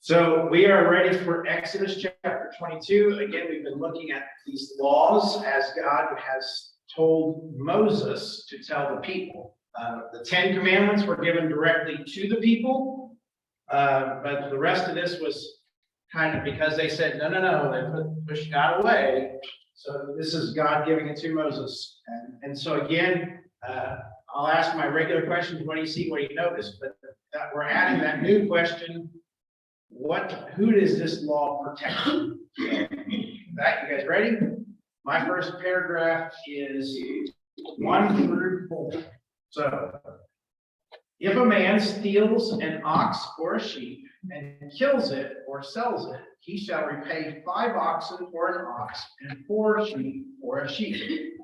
So we are ready for Exodus chapter 22. Again, we've been looking at these laws as God has told Moses to tell the people. The 10 commandments were given directly to the people, but the rest of this was kind of because they said, no, they pushed God away. So this is God giving it to Moses. And so again, I'll ask my regular questions. What do you see? What do you notice? But that we're adding that new question. Who does this law protect? So, that, you guys ready? My first paragraph is 1 through 4. So, if a man steals an ox or a sheep and kills it or sells it, he shall repay 5 oxen for an ox and 4 sheep for a sheep.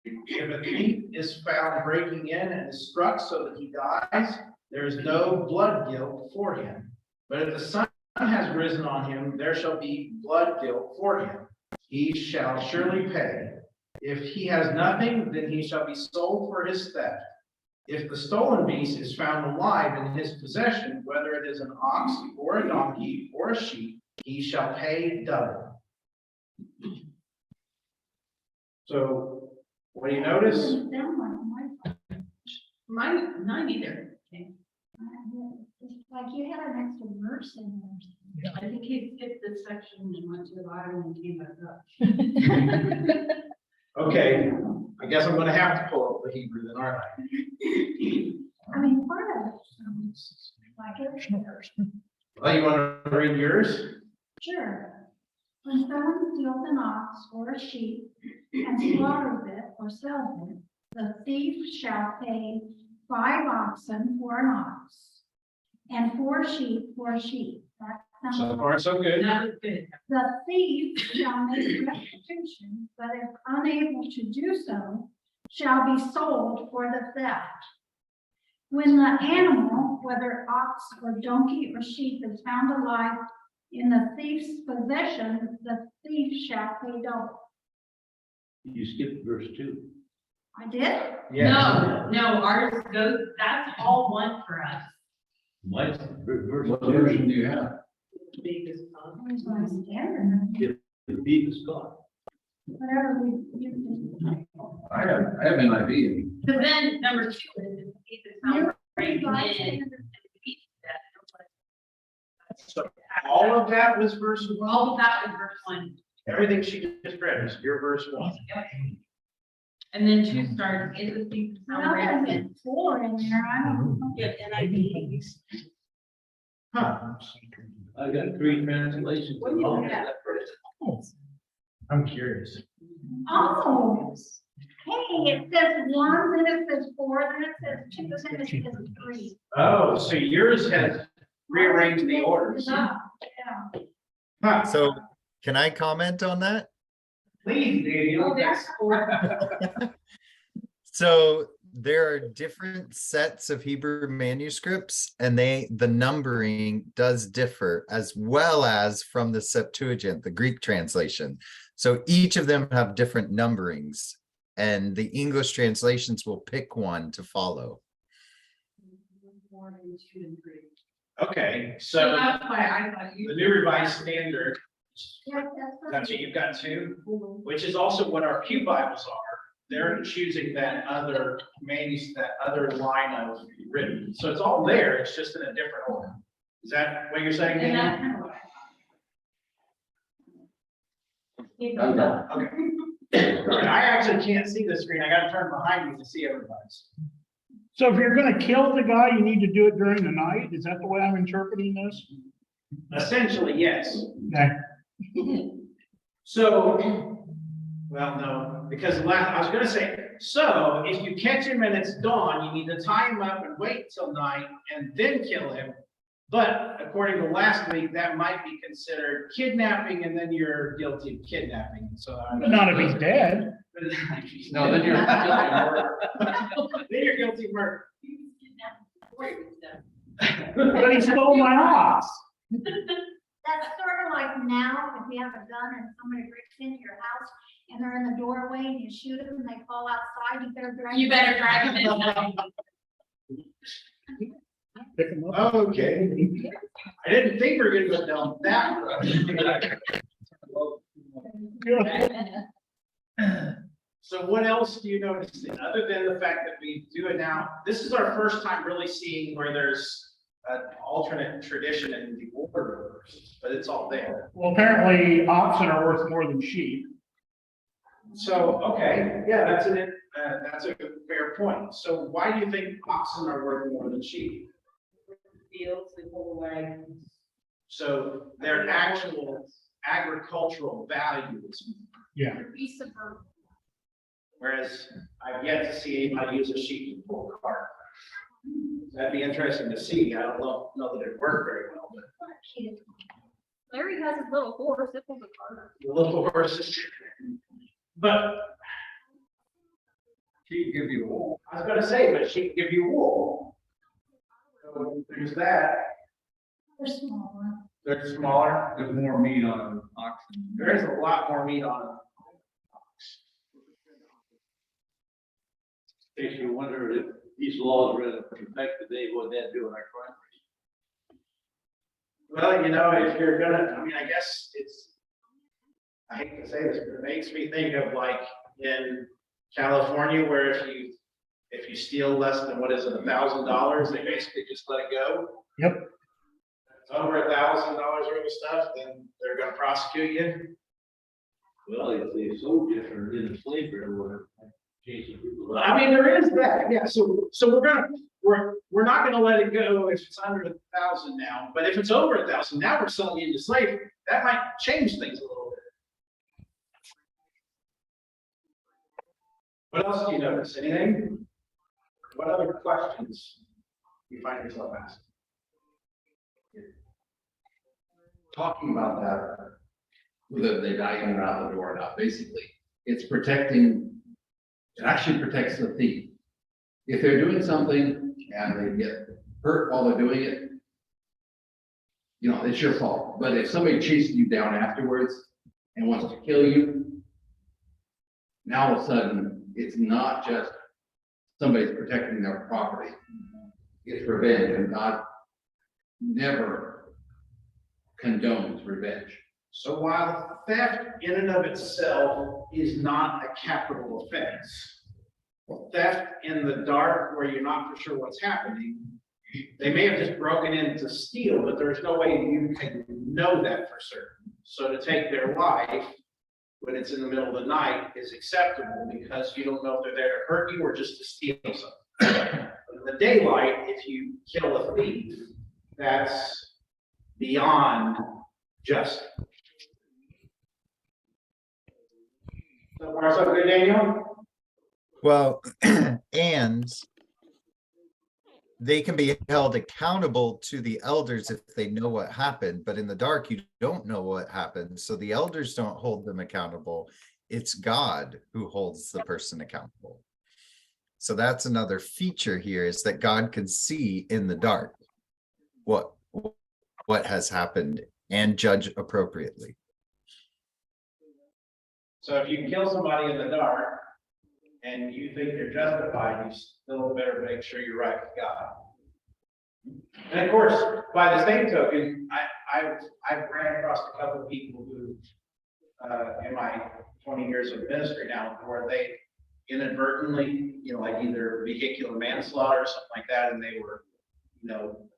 If a thief is found breaking in and is struck so that he dies, there is no blood guilt for him. But if the sun has risen on him, there shall be blood guilt for him. He shall surely pay. If he has nothing, then he shall be sold for his theft. If the stolen beast is found alive in his possession, whether it is an ox or a donkey or a sheep, he shall pay double. So, what do you notice? Mine either. Like you had an extra verse in there. I think he skipped this section and went to the bottom and came back up. Okay, I guess I'm going to have to pull up the Hebrew then, aren't I? I mean, part of it sounds like it. Well, you want to read yours? Sure. When someone steals an ox or a sheep and slaughters it or sells it, the thief shall pay 5 oxen for an ox and 4 sheep for a sheep. That So sounds. far, so good. That was good. The thief shall make restitution, but if unable to do so, shall be sold for the theft. When the animal, whether ox or donkey or sheep, is found alive in the thief's possession, the thief shall pay double. You skipped verse 2. I did? No, ours goes, that's all one for us. Mine's verse What 2. version do you have? The biggest one. Here's my standard. The thief is gone. Whatever we use. I have NIV. Because then number 2 is the thief is found breaking in. and the beast death. So all of that was verse 1. All of that was verse 1. Everything she just read is your verse 1. And then 2 starts, is the thief is found breaking in. There's 4 in there, I don't know. Good, NIV. Huh. I got 3 translations. What do you along have? that verse. I'm curious. Oh, hey, it says 1, then it says 4, then it says 2, then it says 3. Oh, so yours has rearranged the orders. Yeah. Huh. So can I comment on that? Please, Daniel. Oh, there's 4. So there are different sets of Hebrew manuscripts and the numbering does differ, as well as from the Septuagint, the Greek translation. So each of them have different numberings and the English translations will pick one to follow. 1, 2, and 3. Okay, So so that's why I thought the you. new revised standard, Yeah, that's what you've got too, which is also what our Pew Bibles are. They're choosing that other that other line of written. So it's all there, it's just in a different order. Is that what you're saying, And Daniel? that's kind of what I thought. Okay. All right, I actually can't see the screen. I gotta turn behind me to see everybody's. So if you're gonna kill the guy, you need to do it during the night? Is that the way I'm interpreting this? Essentially, yes. Okay. So, well, no, because I was gonna say, so if you catch him and it's dawn, you need to tie him up and wait till night and then kill him. But according to last week, that might be considered kidnapping and then you're guilty of kidnapping. So. Not if he's dead. No, then you're guilty of murder. Then you're guilty of murder. But he stole my ox. That's sort of like now, if you have a gun and somebody breaks into your house and they're in the doorway and you shoot them and they fall outside, you better drag. You better drag him in. Pick them up. Okay. I didn't think we were gonna go down that road. So what else do you notice, other than the fact that we do it now? This is our first time really seeing where there's an alternate tradition in the order verses, but it's all there. Well, apparently oxen are worth more than sheep. So, okay, yeah, that's a fair point. So why do you think oxen are worth more than sheep? Fields, they pull away. So their actual agricultural value is, Yeah. Be suburban. whereas I've yet to see anybody use a sheep to pull a cart. That'd be interesting to see. I don't know that it'd work very well, but Larry has his little horse, it pulls a cart. the little horses. But Sheep give you wool. I was gonna say, but sheep give you wool. So there's that. They're smaller. They're smaller. There's more meat on an oxen. There is a lot more meat on them. Makes you wonder if these laws were in effect today, what that do in our crime rate. Well, you know, if you're gonna, I mean, I guess it's, I hate to say this, but it makes me think of like in California, where if you steal less than, what is it, $1,000, they basically just let it go. Yep. If it's over $1,000 worth of stuff, then they're gonna prosecute you. Well, if they sold you for in slavery or whatever, chasing people. I mean, there is that, yeah, so we're not gonna let it go if it's under 1,000 now, but if it's over 1,000, now we're selling you into slavery. That might change things a little bit. What else do you notice? Anything? What other questions do you find yourself asking? Talking about that, whether they die in or out the door or not, basically, it's protecting, it actually protects the thief. If they're doing something and they get hurt while they're doing it, you know, it's your fault. But if somebody chases you down afterwards and wants to kill you, now all of a sudden, it's not just somebody's protecting their property. It's revenge, and God never condones revenge. So while theft in and of itself is not a capital offense, theft in the dark where you're not for sure what's happening, they may have just broken in to steal, but there's no way you can know that for certain. So to take their life when it's in the middle of the night is acceptable because you don't know if they're there to hurt you or just to steal something. But in the daylight, if you kill a thief, that's beyond just. So far, so good, Daniel? Well, and they can be held accountable to the elders if they know what happened, but in the dark, you don't know what happened. So the elders don't hold them accountable. It's God who holds the person accountable. So that's another feature here, is that God can see in the dark what has happened and judge appropriately. So if you kill somebody in the dark and you think you're justified, you still better make sure you're right with God. And of course, by the same token, I've ran across a couple of people who, in my 20 years of ministry now, where they inadvertently, you know, like either vehicular manslaughter or something like that, and they were, you know,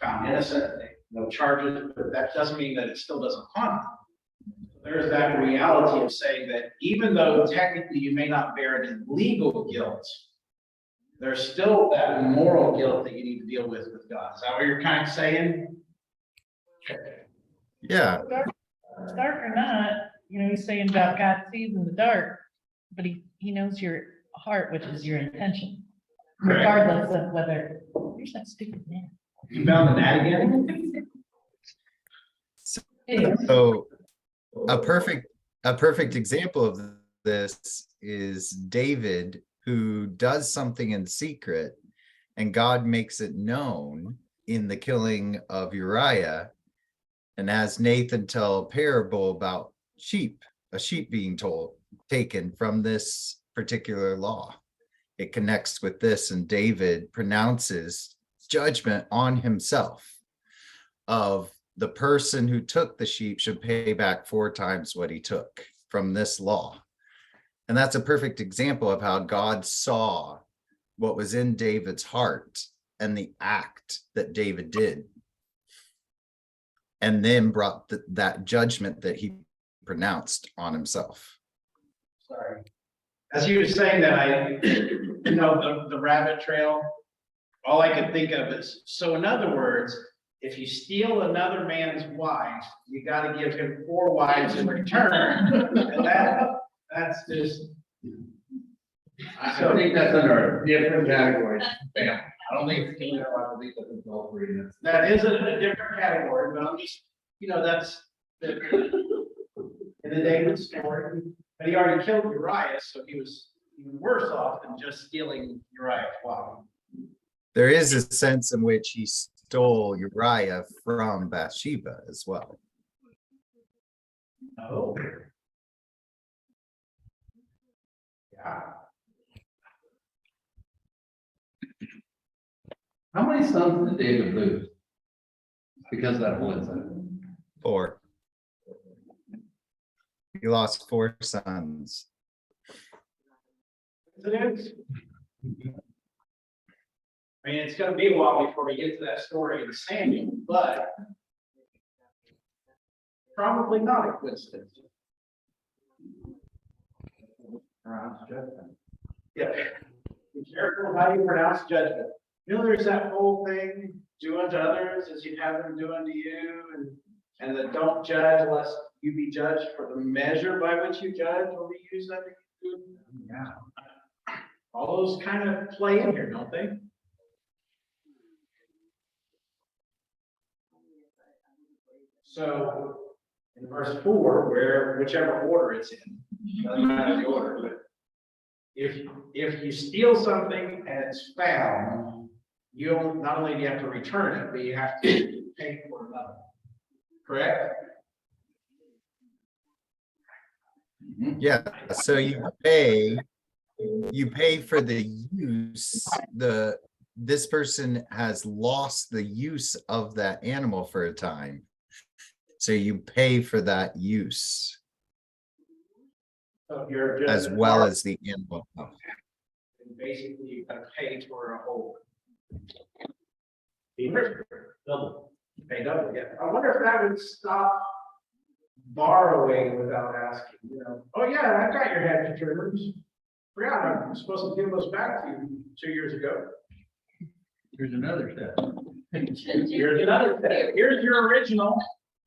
found innocent, no charges, but that doesn't mean that it still doesn't haunt them. There's that reality of saying that even though technically you may not bear any legal guilt, there's still that moral guilt that you need to deal with God. Is that what you're kind of saying? Yeah, Dark or not, you know, he's saying about God sees in the dark, but he knows your heart, which is your intention, Correct. regardless of whether, here's that stupid man. You found the net again? Anyway, so a perfect example of this is David, who does something in secret and God makes it known in the killing of Uriah, and has Nathan tell a parable about a sheep being taken from this particular law. It connects with this, and David pronounces judgment on himself of the person who took the sheep should pay back 4 times what he took from this law. And that's a perfect example of how God saw what was in David's heart and the act that David did. And then brought that judgment that he pronounced on himself. Sorry. As he was saying that, the rabbit trail, all I could think of is, so in other words, if you steal another man's wife, you gotta give him 4 wives in return. And that's just. I think that's under a different category. Bam. I don't think it's stealing, I believe that's adultery. and That is a different category, but I'm just, that's in the David story. But he already killed Uriah, so he was even worse off than just stealing Uriah's wife. There is a sense in which he stole Uriah from Bathsheba as well. Oh. Yeah. How many sons did David lose? Because of that whole incident. 4. He lost 4 sons. It is. I mean, it's gonna be a while before we get to that story in Samuel, but probably not a coincidence. Yeah. Be careful how you pronounce judgment. There's that whole thing, do unto others as you'd have them do unto you, and the don't judge lest you be judged for the measure by which you judge will be used unto you. Yeah. All those kind of play in here, don't they? So in verse 4, whichever order it's in, doesn't matter the order, but if you steal something and it's found, not only do you have to return it, but you have to pay for another. Correct? Yeah, so you pay for the use, this person has lost the use of that animal for a time. So you pay for that use So if you're just as well as the animal. basically you gotta pay for a whole. Double. Pay double, yeah. I wonder if that would stop borrowing without asking, oh yeah, I got your hedge trimmers. Forgot I'm supposed to give those back to you 2 years ago. Here's another set. Here's another set. Here's your original,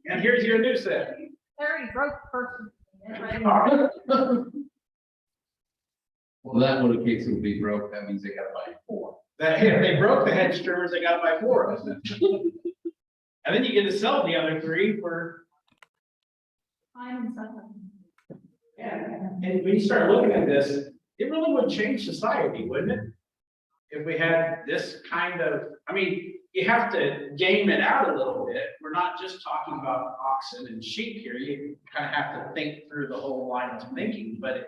and here's your new set. Very broke person. Well, that would, in case it would be broke, that means they gotta buy 4. That if they broke the hedge trimmers, they got to buy 4 of them. And then you get to sell the other 3 for. I'm sorry. Yeah, and when you start looking at this, it really would change society, wouldn't it? If we had this kind of, you have to game it out a little bit. We're not just talking about oxen and sheep here. You kind of have to think through the whole line of thinking, but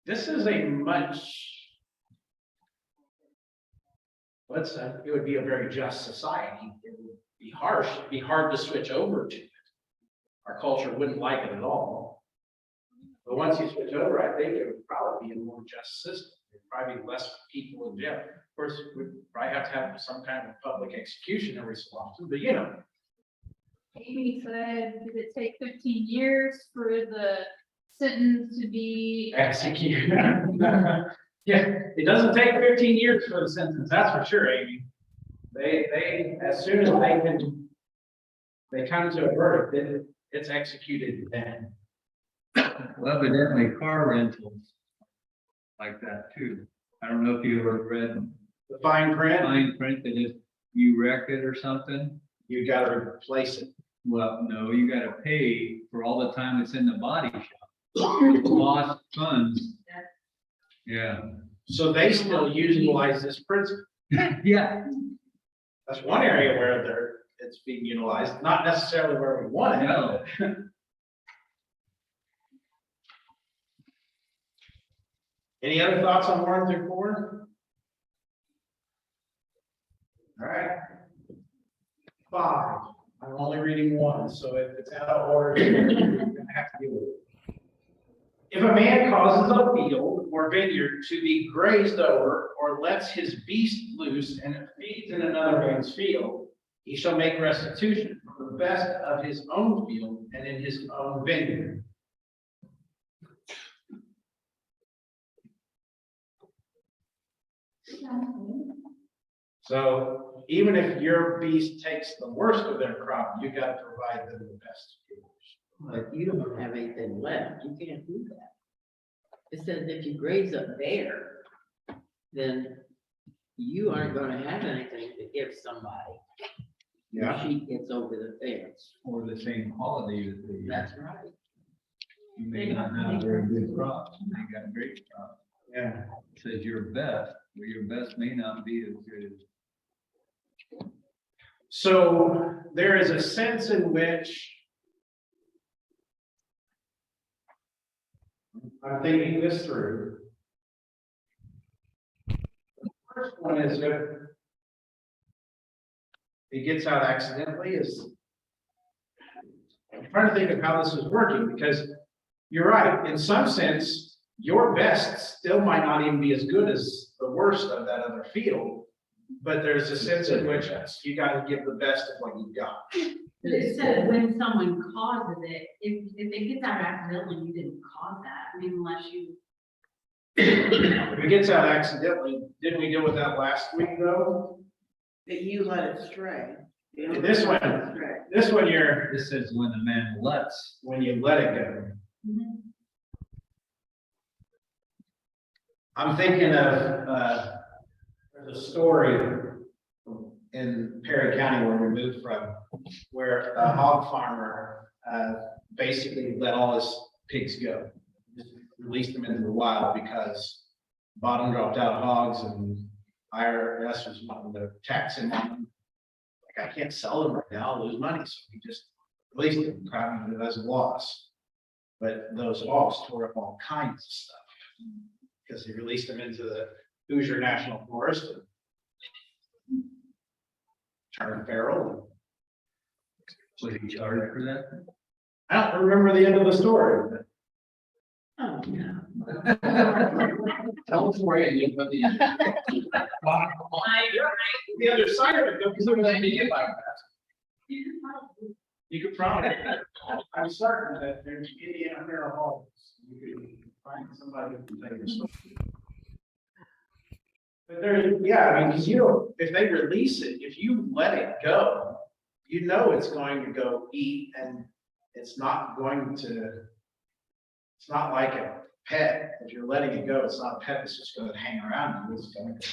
this is a much, it would be a very just society. It would be harsh, it'd be hard to switch over to it. Our culture wouldn't like it at all. But once you switch over, I think it would probably be a more just system. There'd probably be less people in jail. Of course, we'd probably have to have some kind of public execution every so often, but Amy said, did it take 15 years for the sentence to be? execute. Yeah, it doesn't take 15 years for the sentence, that's for sure, Amy. They, as soon as they come to a verdict, then it's executed then. Well, evidently car rentals like that too. I don't know if you ever read The fine print, fine print that if you wreck it or something, you gotta replace it. well, no, you gotta pay for all the time it's in the body shop. Lost funds. Yeah, So they still utilize this principle. yeah, That's one area where it's being utilized, not necessarily where we want it. No. Any other thoughts on 1 through 4? All right. 5, I'm only reading 1, so if it's out of order, you're gonna have to deal with it. If a man causes a field or vineyard to be grazed over, or lets his beast loose and it feeds in another man's field, he shall make restitution for the best of his own field and in his own vineyard. So even if your beast takes the worst of their crop, you gotta provide them the best. But you don't have anything left, you can't do that. It says if you graze a bear, then you aren't gonna have anything to give somebody. Your sheep gets over the fence, Or the same quality that they, that's right. you may not have very good crops, you may got great crops. Yeah. It says your best, but your best may not be as good as. So there is a sense in which I'm thinking this through. The first one is if it gets out accidentally is, I'm trying to think of how this is working, because you're right, in some sense, your best still might not even be as good as the worst of that other field. But there's a sense in which you gotta give the best of what you've got. But it said when someone causes it, if it gets out accidentally, you didn't cause that, I mean, unless you. If it gets out accidentally, didn't we deal with that last week though? That you let it stray. This one you're, This says when the man lets, when you let it go. I'm thinking of, there's a story in Perry County where we moved from, where a hog farmer, basically let all his pigs go. Just released them into the wild because bottom dropped out hogs and IRS was wanting to tax him on them. Like, I can't sell them right now, I'll lose money, so he just released them, crowding it as a loss. But those hogs tore up all kinds of stuff because he released them into the Hoosier National Forest and turned feral. was he charged for that? I don't remember the end of the story, but Oh, no. Tell us where you put the. the other side of it, though, because everything you get like that. You could probably, I'm certain that there's Indiana feral hogs. You could find somebody who can tell you the story. But there, yeah, I mean, because you don't, if they release it, if you let it go, you know it's going to go eat and it's not going to, it's not like a pet. If you're letting it go, it's not a pet, it's just going to hang around you. It's going to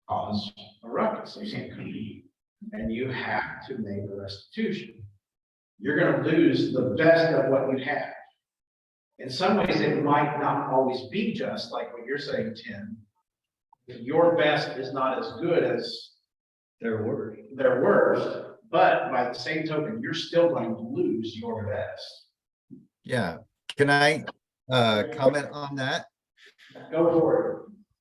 cause a ruckus or something. And you have to make a restitution. You're going to lose the best of what you have. In some ways, it might not always be just like what you're saying, Tim. Your best is not as good as Their word. their worst, but by the same token, you're still going to lose your best. Yeah, can I comment on that? Go for it.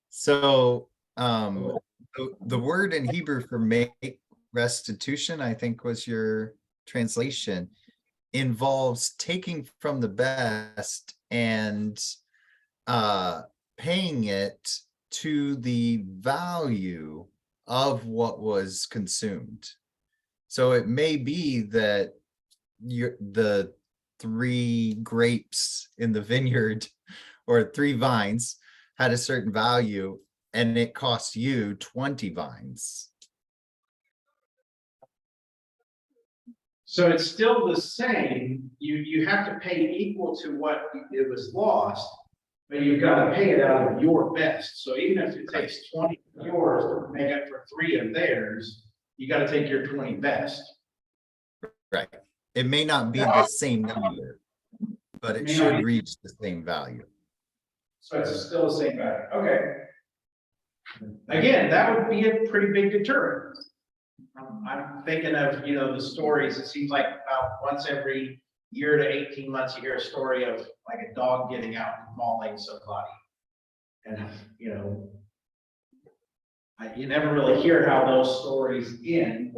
So the word in Hebrew for make restitution, I think was your translation, involves taking from the best and paying it to the value of what was consumed. So it may be that the 3 grapes in the vineyard or 3 vines had a certain value and it cost you 20 vines. So it's still the same. You have to pay equal to what it was lost, but you've got to pay it out of your best. So even if it takes 20 of yours to make up for 3 of theirs, you got to take your 20 best. Right. It may not be the same number, but it should reach the same value. So it's still the same value. Okay. Again, that would be a pretty big deterrent. I'm thinking of, the stories. It seems like about once every year to 18 months, you hear a story of like a dog getting out and mauling somebody. And, You never really hear how those stories end,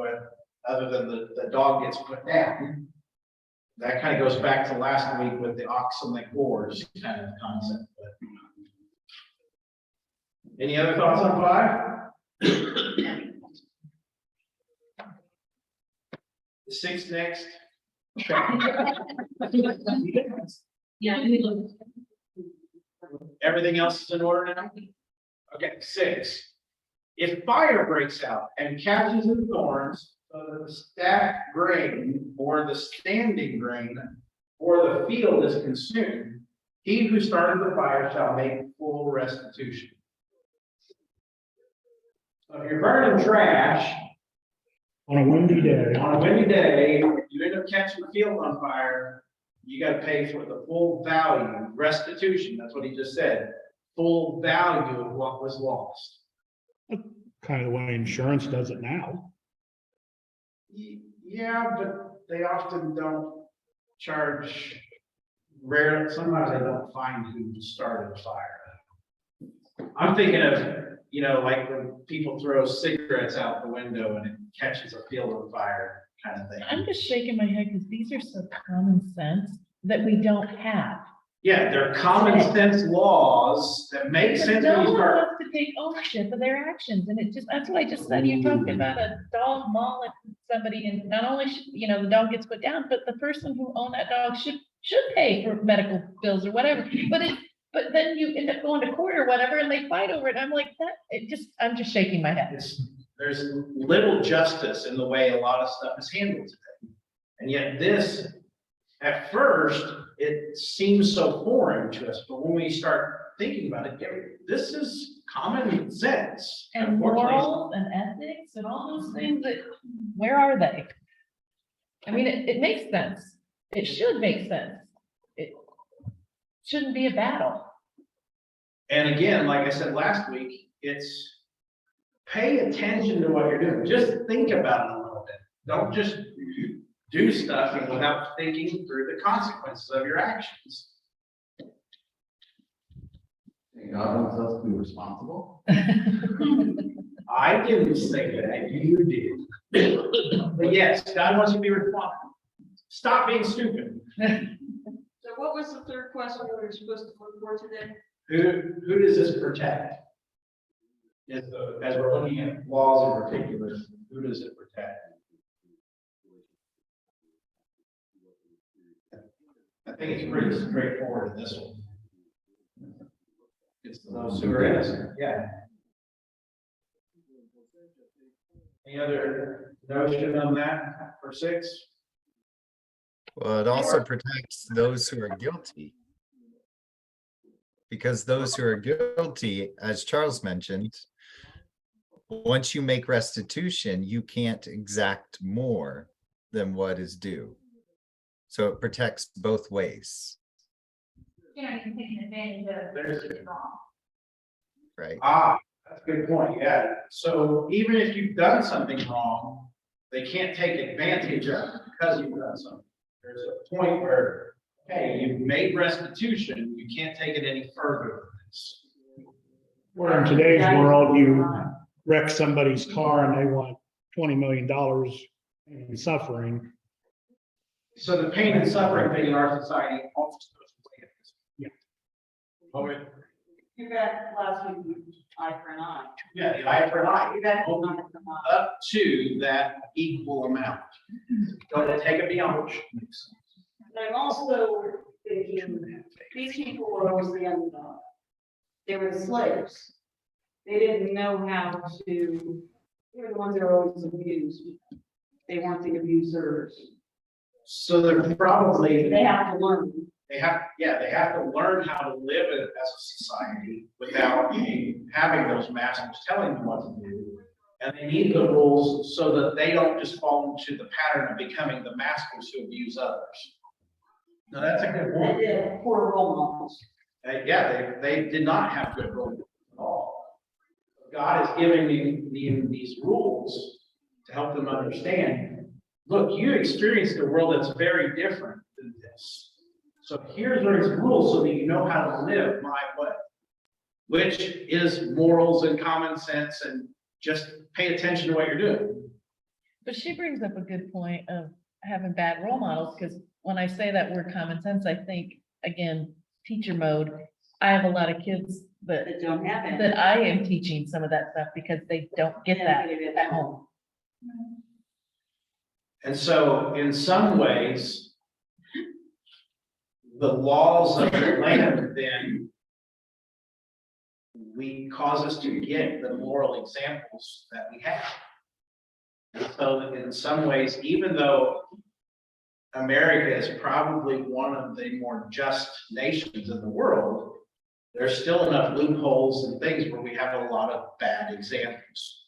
other than the dog gets put down. That kind of goes back to last week with the ox and the gores kind of concept. But any other thoughts on 5? The 6 next. Yeah, we look. Everything else is in order now? Okay, 6. If fire breaks out and catches in thorns, so that the stacked grain or the standing grain or the field is consumed, he who started the fire shall make full restitution. So if you're burning trash On a windy day. on a windy day, you end up catching the field on fire, you gotta pay for the full value, restitution, that's what he just said, full value of what was lost. Kind of the way insurance does it now. Yeah, but they often don't charge, sometimes they don't find who started the fire. I'm thinking of, like when people throw cigarettes out the window and it catches a field on fire kind of thing. I'm just shaking my head because these are so common sense that we don't have. Yeah, they're common sense laws that make But sense no when you one start. wants to take ownership of their actions, and that's what I just said, you're talking about a dog mauling somebody, and not only should, the dog gets put down, but the person who owned that dog should pay for medical bills or whatever, but then you end up going to court or whatever, and they fight over it, I'm like, I'm just shaking my head. There's little justice in the way a lot of stuff is handled today. And yet this, at first, it seems so foreign to us, but when we start thinking about it, this is common sense. And Unfortunately, morals and ethics and all those things where are they? I mean, it makes sense. It should make sense. It shouldn't be a battle. And again, like I said last week, it's pay attention to what you're doing. Just think about it a little bit. Don't just do stuff without thinking through the consequences of your actions. God wants us to be responsible. I didn't say that, you did. But yes, God wants you to be responsible. Stop being stupid. So what was the third question we were supposed to look for today? Who does this protect? As we're looking at laws in particular, who does it protect? I think it's pretty straightforward in this one. It's those who are innocent, yeah. Any other notion on that for 6? Well, it also protects those who are guilty. Because those who are guilty, as Charles mentioned, once you make restitution, you can't exact more than what is due. So it protects both ways, You're not even taking advantage of it wrong. right? That's a good point, yeah. So even if you've done something wrong, they can't take advantage of it because you've done something. There's a point where, hey, you've made restitution, you can't take it any further than this. Where in today's world, you wreck somebody's car and they want $20 million in suffering. So the pain and suffering thing in our society almost goes away. Yeah. Oh, wait. You got last week, eye for an eye. Yeah, the eye for an eye. You got eye for an eye. Up to that equal amount. Don't take it beyond. But I'm also thinking, these people were always the underdog. They were the slaves. They didn't know how to, they were the ones that were always abused. They weren't the abusers. So they're probably. They have to learn. They have to learn how to live as a society without having those masters telling them what to do. And they need the rules so that they don't just fall into the pattern of becoming the masters who abuse others. Now, that's a good They point. did poor role models. They did not have good rules at all. God is giving these rules to help them understand, look, you experienced a world that's very different than this. So here's where his rules so that you know how to live my way, which is morals and common sense and just pay attention to what you're doing. But she brings up a good point of having bad role models, because when I say that word common sense, I think, again, teacher mode. I have a lot of kids that, That don't have it. that I am teaching some of that stuff because they don't get that at home. And so in some ways, the laws of the land then we cause us to get the moral examples that we have. And so in some ways, even though America is probably one of the more just nations in the world, there's still enough loopholes and things where we have a lot of bad examples.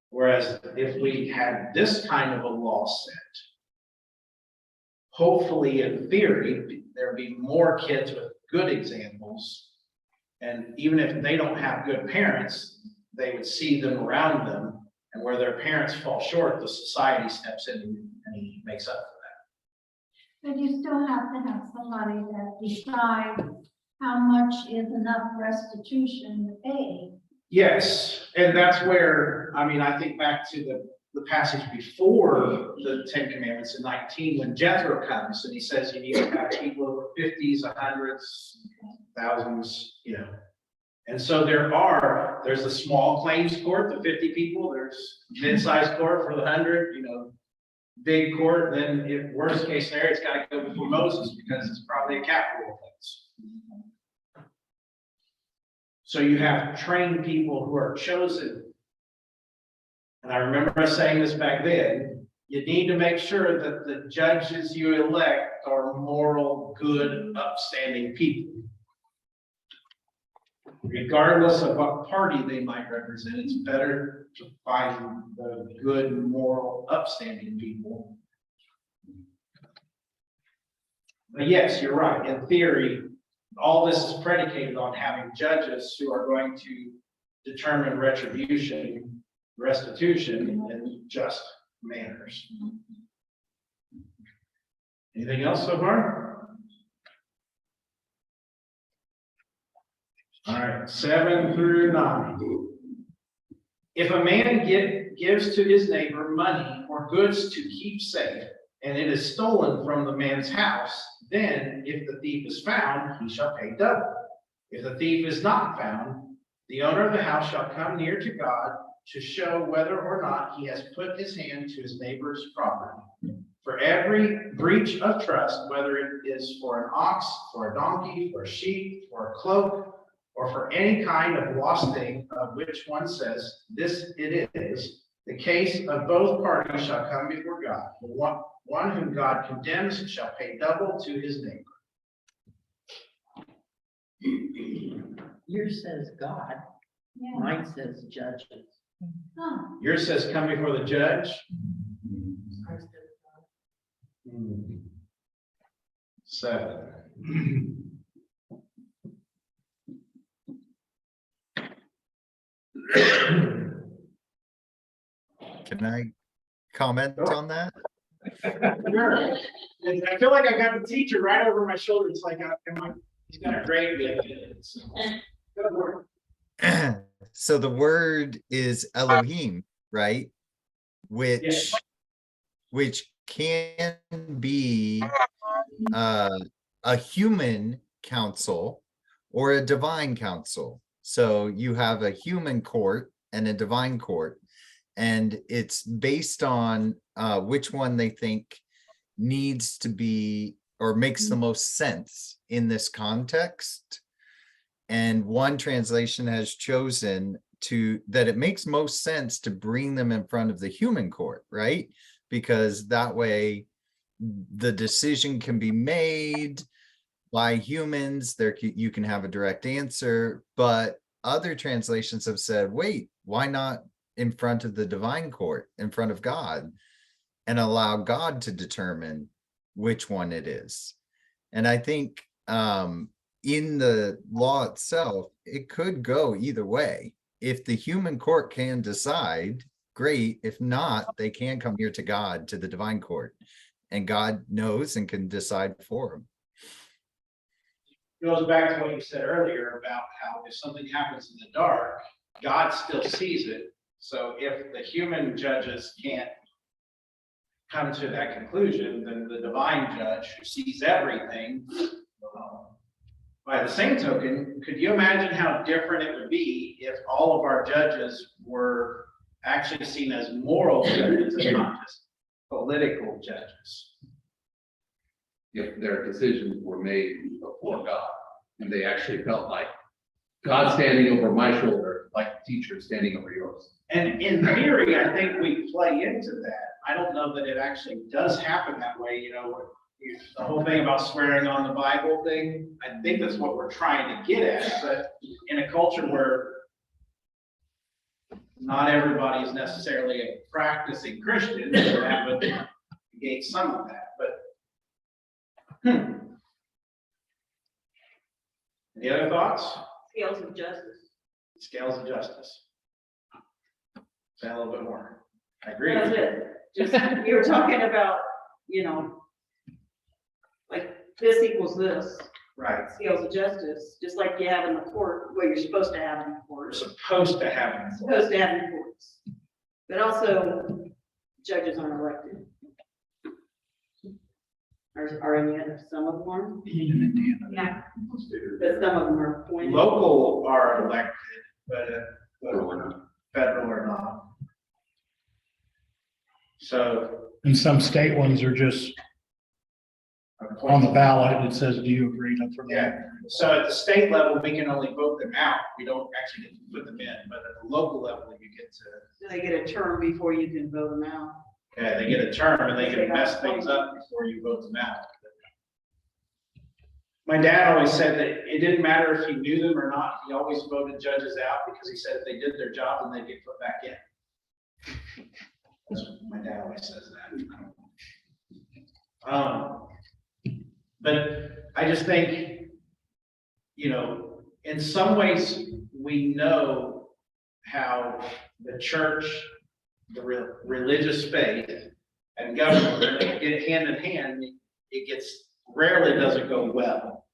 Whereas if we had this kind of a law set, hopefully in theory, there'd be more kids with good examples. And even if they don't have good parents, they would see them around them. And where their parents fall short, the society steps in and makes up for But you still have to have somebody that decides how much is enough restitution to pay. that. Yes, and that's where, I mean, I think back to the passage before the Ten Commandments in 19, when Jethro comes and he says you need to have people over 50s, 100s, thousands, you know. And so there's a small claims court, the 50 people, there's mid-sized court for the 100, you know, big court, then if worst case scenario, it's got to go before Moses because it's probably a capital offense. So you have trained people who are chosen. And I remember us saying this back then, you need to make sure that the judges you elect are moral, good, upstanding people. Regardless of what party they might represent, it's better to find the good, moral, upstanding people. But yes, you're right. In theory, all this is predicated on having judges who are going to determine restitution in just manners. Anything else so far? All right, 7 through 9. If a man gives to his neighbor money or goods to keep safe, and it is stolen from the man's house, then if the thief is found, he shall pay double. If the thief is not found, the owner of the house shall come near to God to show whether or not he has put his hand to his neighbor's property. For every breach of trust, whether it is for an ox, for a donkey, for a sheep, for a cloak, or for any kind of lost thing of which one says, this it is, the case of both parties shall come before God. The one whom God condemns shall pay double to his neighbor. Yours says God, Yeah. mine says judges. Huh. Yours says come before the judge. 7. Can I comment on that? Sure. I feel like I got the teacher right over my shoulder. It's like, he's got a grade. Good work. So the word is Elohim, right? Yes. Which can be a human council or a divine council. So you have a human court and a divine court, and it's based on which one they think needs to be or makes the most sense in this context. And one translation has chosen that it makes most sense to bring them in front of the human court, right? Because that way the decision can be made by humans. You can have a direct answer, but other translations have said, wait, why not in front of the divine court, in front of God, and allow God to determine which one it is? And I think in the law itself, it could go either way. If the human court can decide, great. If not, they can come here to God, to the divine court, and God knows and can decide for them. Goes back to what you said earlier about how if something happens in the dark, God still sees it. So if the human judges can't come to that conclusion, then the divine judge who sees everything. By the same token, could you imagine how different it would be if all of our judges were actually seen as moral judges and not just political judges? If their decisions were made before God, and they actually felt like God standing over my shoulder, like the teacher standing over yours. And in theory, I think we play into that. I don't know that it actually does happen that way, you know, the whole thing about swearing on the Bible thing, I think that's what we're trying to get at, but in a culture where not everybody is necessarily a practicing Christian, so that would negate some of that, but Any other thoughts? Scales of justice. Scales of justice. Say a little bit more. I agree. That's it. Just, you were talking about, you know, like this equals this, Right. scales of justice, just like you have in the court, what you're supposed to have in the We're court. supposed to have it. Supposed to have in courts. But also, judges aren't elected. Are any other, some of them are? Yeah. But some of them are appointed. Local are elected, but federal or not. So. And some state ones are just on the ballot. It says, do you agree to for Yeah, that? so at the state level, we can only vote them out. We don't actually get to put them in, but at the local level, you get to, So they get a term before you can vote them out. yeah, they get a term and they can mess things up before you vote them out. My dad always said that it didn't matter if he knew them or not. He always voted judges out because he said if they did their job, then they'd get put back in. That's what my dad always says that. But I just think, you know, in some ways, we know how the church, the religious faith and government get hand in hand. It gets, rarely does it go well.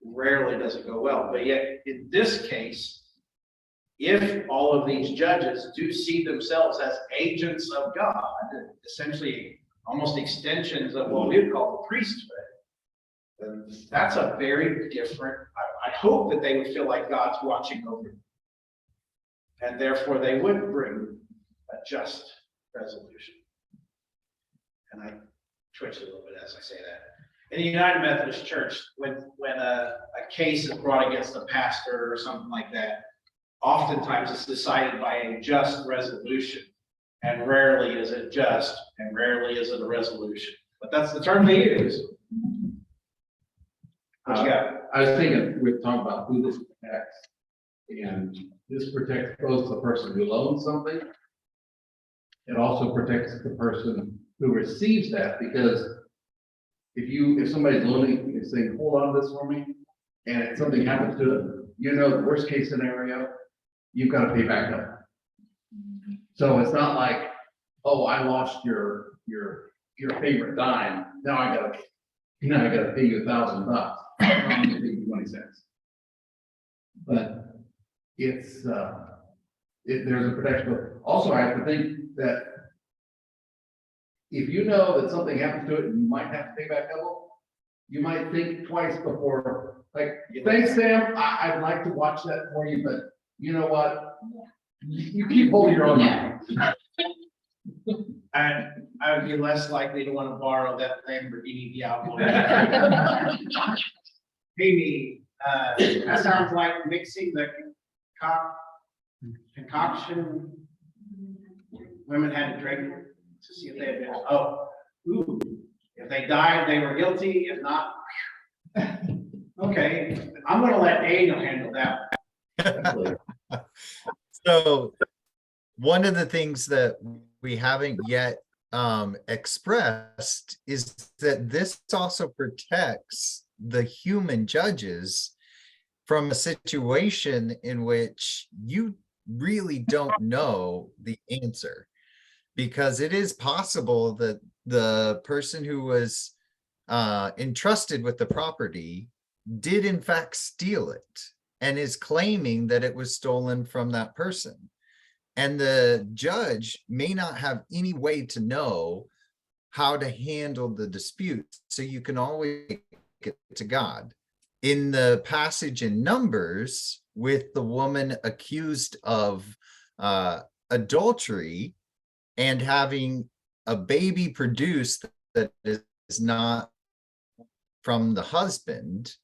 Rarely does it go well, but yet in this case, if all of these judges do see themselves as agents of God, essentially almost extensions of what we would call the priesthood, then that's a very different, I hope that they would feel like God's watching over them. And therefore they would bring a just resolution. And I twitch a little bit as I say that. In the United Methodist Church, when a case is brought against a pastor or something like that, oftentimes it's decided by a just resolution. And rarely is it just, and rarely is it a resolution. But that's the term they use. What you got? I was thinking, we're talking about who this protects. And this protects both the person who loans something. It also protects the person who receives that, because if somebody's loaning, you're saying, hold on to this for me, and if something happens to it, you know, the worst case scenario, you've got to pay back up. So it's not like, oh, I lost your favorite dime, now I gotta pay you $1,000. I'm gonna pay you 20 cents. But it's there's a protection. Also, I have to think that if you know that something happens to it and you might have to pay back double, you might think twice before, like, thanks, Sam, I'd like to watch that for you, but you know what? You keep holding your own. I would be less likely to want to borrow that Lamborghini Diablo. Maybe, that sounds like mixing the concoction women had to drink to see if they had been, if they died, they were guilty, if not, okay, I'm gonna let Daniel handle that. So one of the things that we haven't yet expressed is that this also protects the human judges from a situation in which you really don't know the answer, because it is possible that the person who was entrusted with the property did in fact steal it. and is claiming that it was stolen from that person. And the judge may not have any way to know how to handle the dispute. So you can always take it to God. In the passage in Numbers with the woman accused of adultery and having a baby produced that is not from the husband,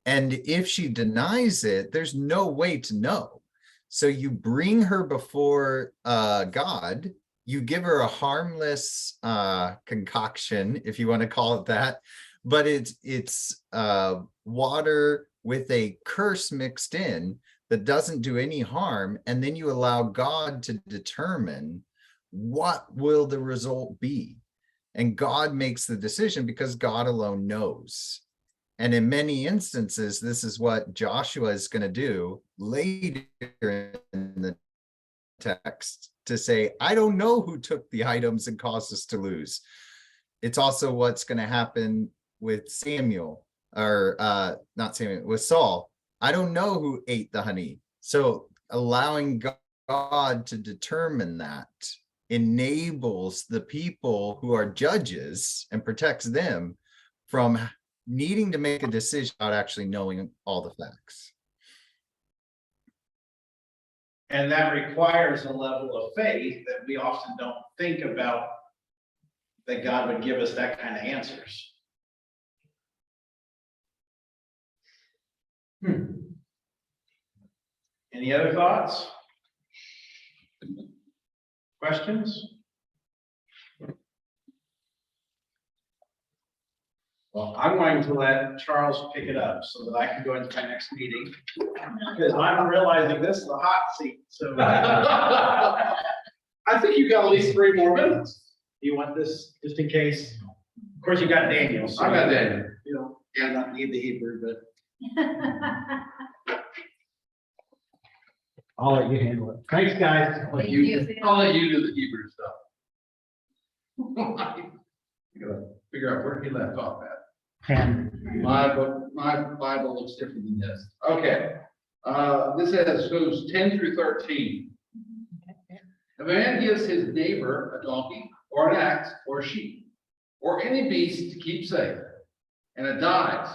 and if she denies it, there's no way to know. So you bring her before God, you give her a harmless concoction, if you want to call it that, but it's water with a curse mixed in that doesn't do any harm, and then you allow God to determine what will the result be. And God makes the decision because God alone knows. And in many instances, this is what Joshua is going to do later in the text to say, I don't know who took the items and caused us to lose. It's also what's going to happen with Samuel, or not Samuel, with Saul. I don't know who ate the honey. So allowing God to determine that enables the people who are judges and protects them from needing to make a decision without actually knowing all the facts. And that requires a level of faith that we often don't think about, that God would give us that kind of answers. Any other thoughts? Questions? Well, I'm going to let Charles pick it up so that I can go into my next meeting, because I'm realizing this is the hot seat, so. I think you got at least 3 more minutes. You want this just in case? Of course, you got Daniel. so I got Daniel. You don't need the Hebrew, but I'll let you handle it. Thanks, guys. I'll let you do the Hebrew stuff. You gotta figure out where he left off at. My Bible looks different than this. Okay. This goes 10 through 13. A man gives his neighbor a donkey or an axe or a sheep or any beast to keep safe, and it dies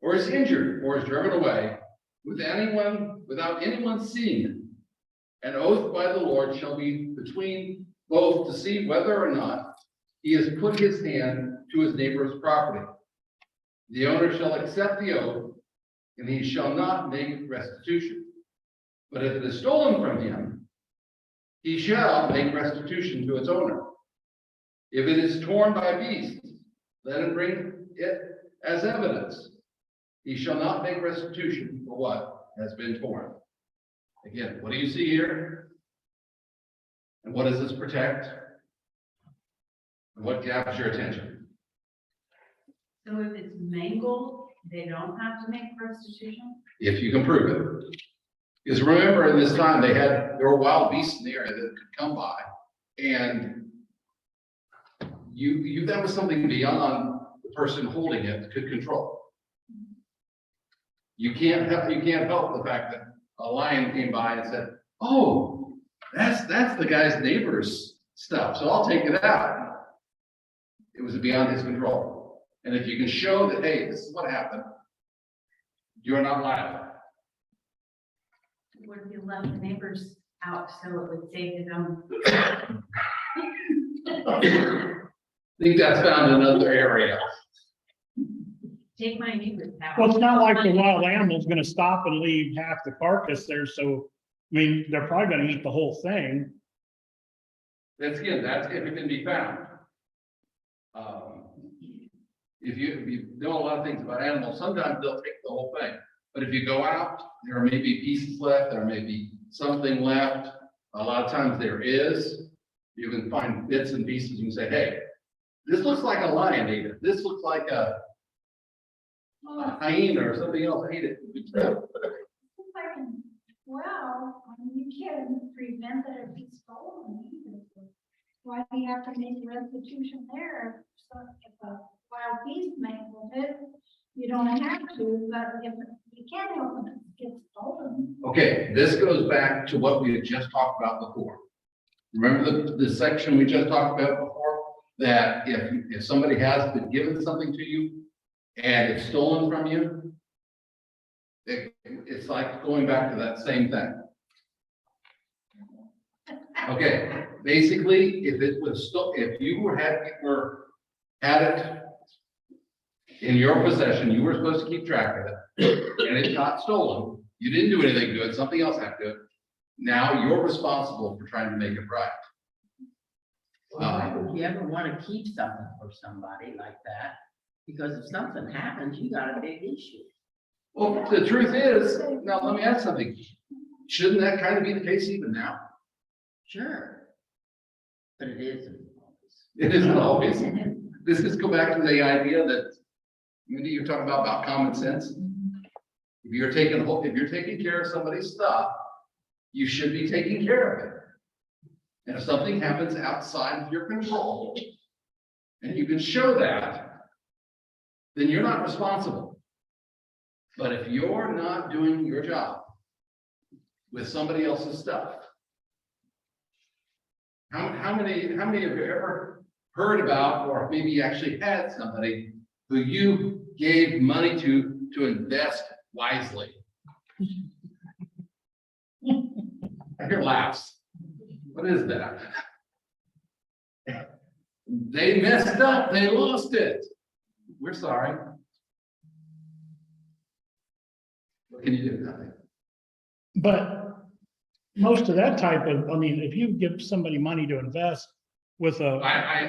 or is injured or is driven away without anyone seeing it. An oath by the Lord shall be between both to see whether or not he has put his hand to his neighbor's property. The owner shall accept the oath, and he shall not make restitution. But if it is stolen from him, he shall make restitution to its owner. If it is torn by beasts, let him bring it as evidence. He shall not make restitution for what has been torn. Again, what do you see here? And what does this protect? And what grabs your attention? So if it's mangled, they don't have to make restitution? If you can prove it. Because remember, in this time, there were wild beasts in the area that could come by, and that was something beyond the person holding it that could control. You can't help the fact that a lion came by and said, "Oh, that's the guy's neighbor's stuff, so I'll take it out." It was beyond his control. And if you can show that, hey, this is what happened, you're not liable. What if you left the neighbors out so it would save them? I think that's found in another area. Take my neighbor's house. Well, it's not like the wild animal's gonna stop and leave half the carcass there, so, I mean, they're probably gonna eat the whole thing. That's if it can be found. If you know a lot of things about animals, sometimes they'll take the whole thing. But if you go out, there may be pieces left, there may be something left. A lot of times there is. You can find bits and pieces. You can say, hey, this looks like a lion ate it. This looks like a hyena or something else ate it. Well, I mean, you can prevent that it be stolen either. Why do you have to make restitution there? So if a wild beast mangled it, you don't have to, but if you can't help it if it gets stolen. Okay, this goes back to what we had just talked about before. Remember the section we just talked about before? That if somebody has been given something to you and it's stolen from you, it's like going back to that same thing. Okay, basically, if it was if you had it in your possession, you were supposed to keep track of it, and it got stolen, you didn't do anything good, something else had to do it. Now you're responsible for trying to make it right. Why would you ever want to keep something for somebody like that? Because if something happens, you got a big issue. Well, the truth is, now let me ask something. Shouldn't that kind of be the case even now? Sure. But it isn't always. It isn't always. This is go back to the idea that, Mindy, you're talking about common sense. If you're taking care of somebody's stuff, you should be taking care of it. And if something happens outside of your control, and you can show that, then you're not responsible. But if you're not doing your job with somebody else's stuff, how many have you ever heard about, or maybe actually had somebody who you gave money to invest wisely? I hear laughs. What is that? They messed up, they lost it. We're sorry. What can you do? Nothing. But most of that type of, I mean, if you give somebody money to invest with a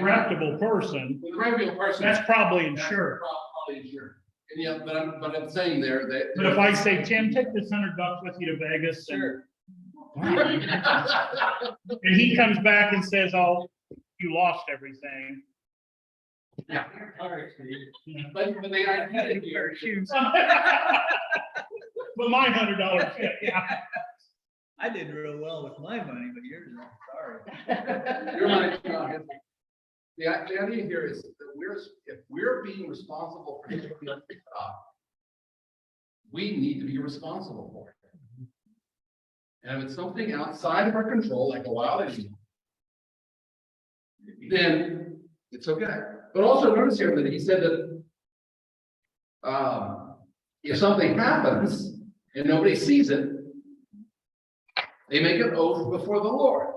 reputable person, With a regular person. that's probably that's insured. Probably insured. And yeah, but I'm saying there that. But if I say, Tim, take this $100 with you to Vegas. Sure. And he comes back and says, oh, you lost everything. Yeah. All right. But they are headed here. But my $100 fit, yeah. I did real well with my money, but yours, I'm sorry. Your money, the idea here is that if we're being responsible for something stuff, we need to be responsible for it. And if it's something outside of our control, like a wild animal, then it's okay. But also notice here that he said that if something happens and nobody sees it, they make an oath before the Lord.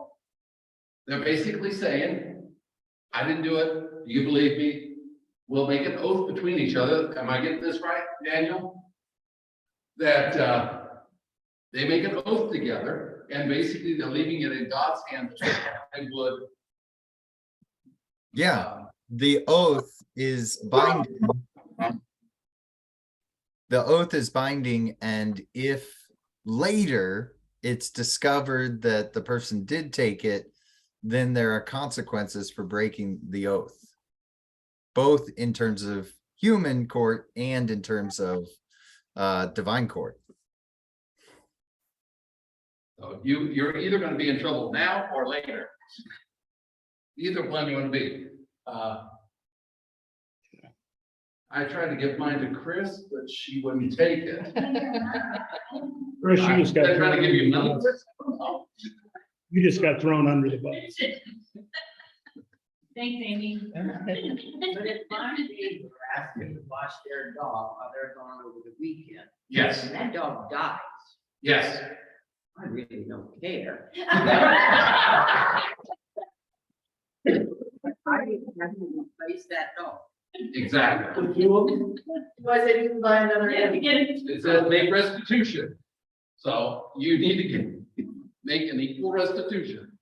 They're basically saying, I didn't do it. Do you believe me? We'll make an oath between each other. Am I getting this right, Daniel? That they make an oath together, and basically they're leaving it in God's hands. They would. Yeah, the oath is binding. The oath is binding, and if later it's discovered that the person did take it, then there are consequences for breaking the oath, both in terms of human court and in terms of divine court. So you're either going to be in trouble now or later. Either one you want to be. I tried to give mine to Chris, but she wouldn't take it. Chris, you just got. I'm trying to give you money. You just got thrown under the bus. Thanks, Amy. But if my neighbor asked me to wash their dog while they're gone over the weekend, Yes, and that dog dies, yes. I really don't care. I didn't have to replace that dog. Exactly. Was it even by another? It says make restitution. So you need to make an equal restitution.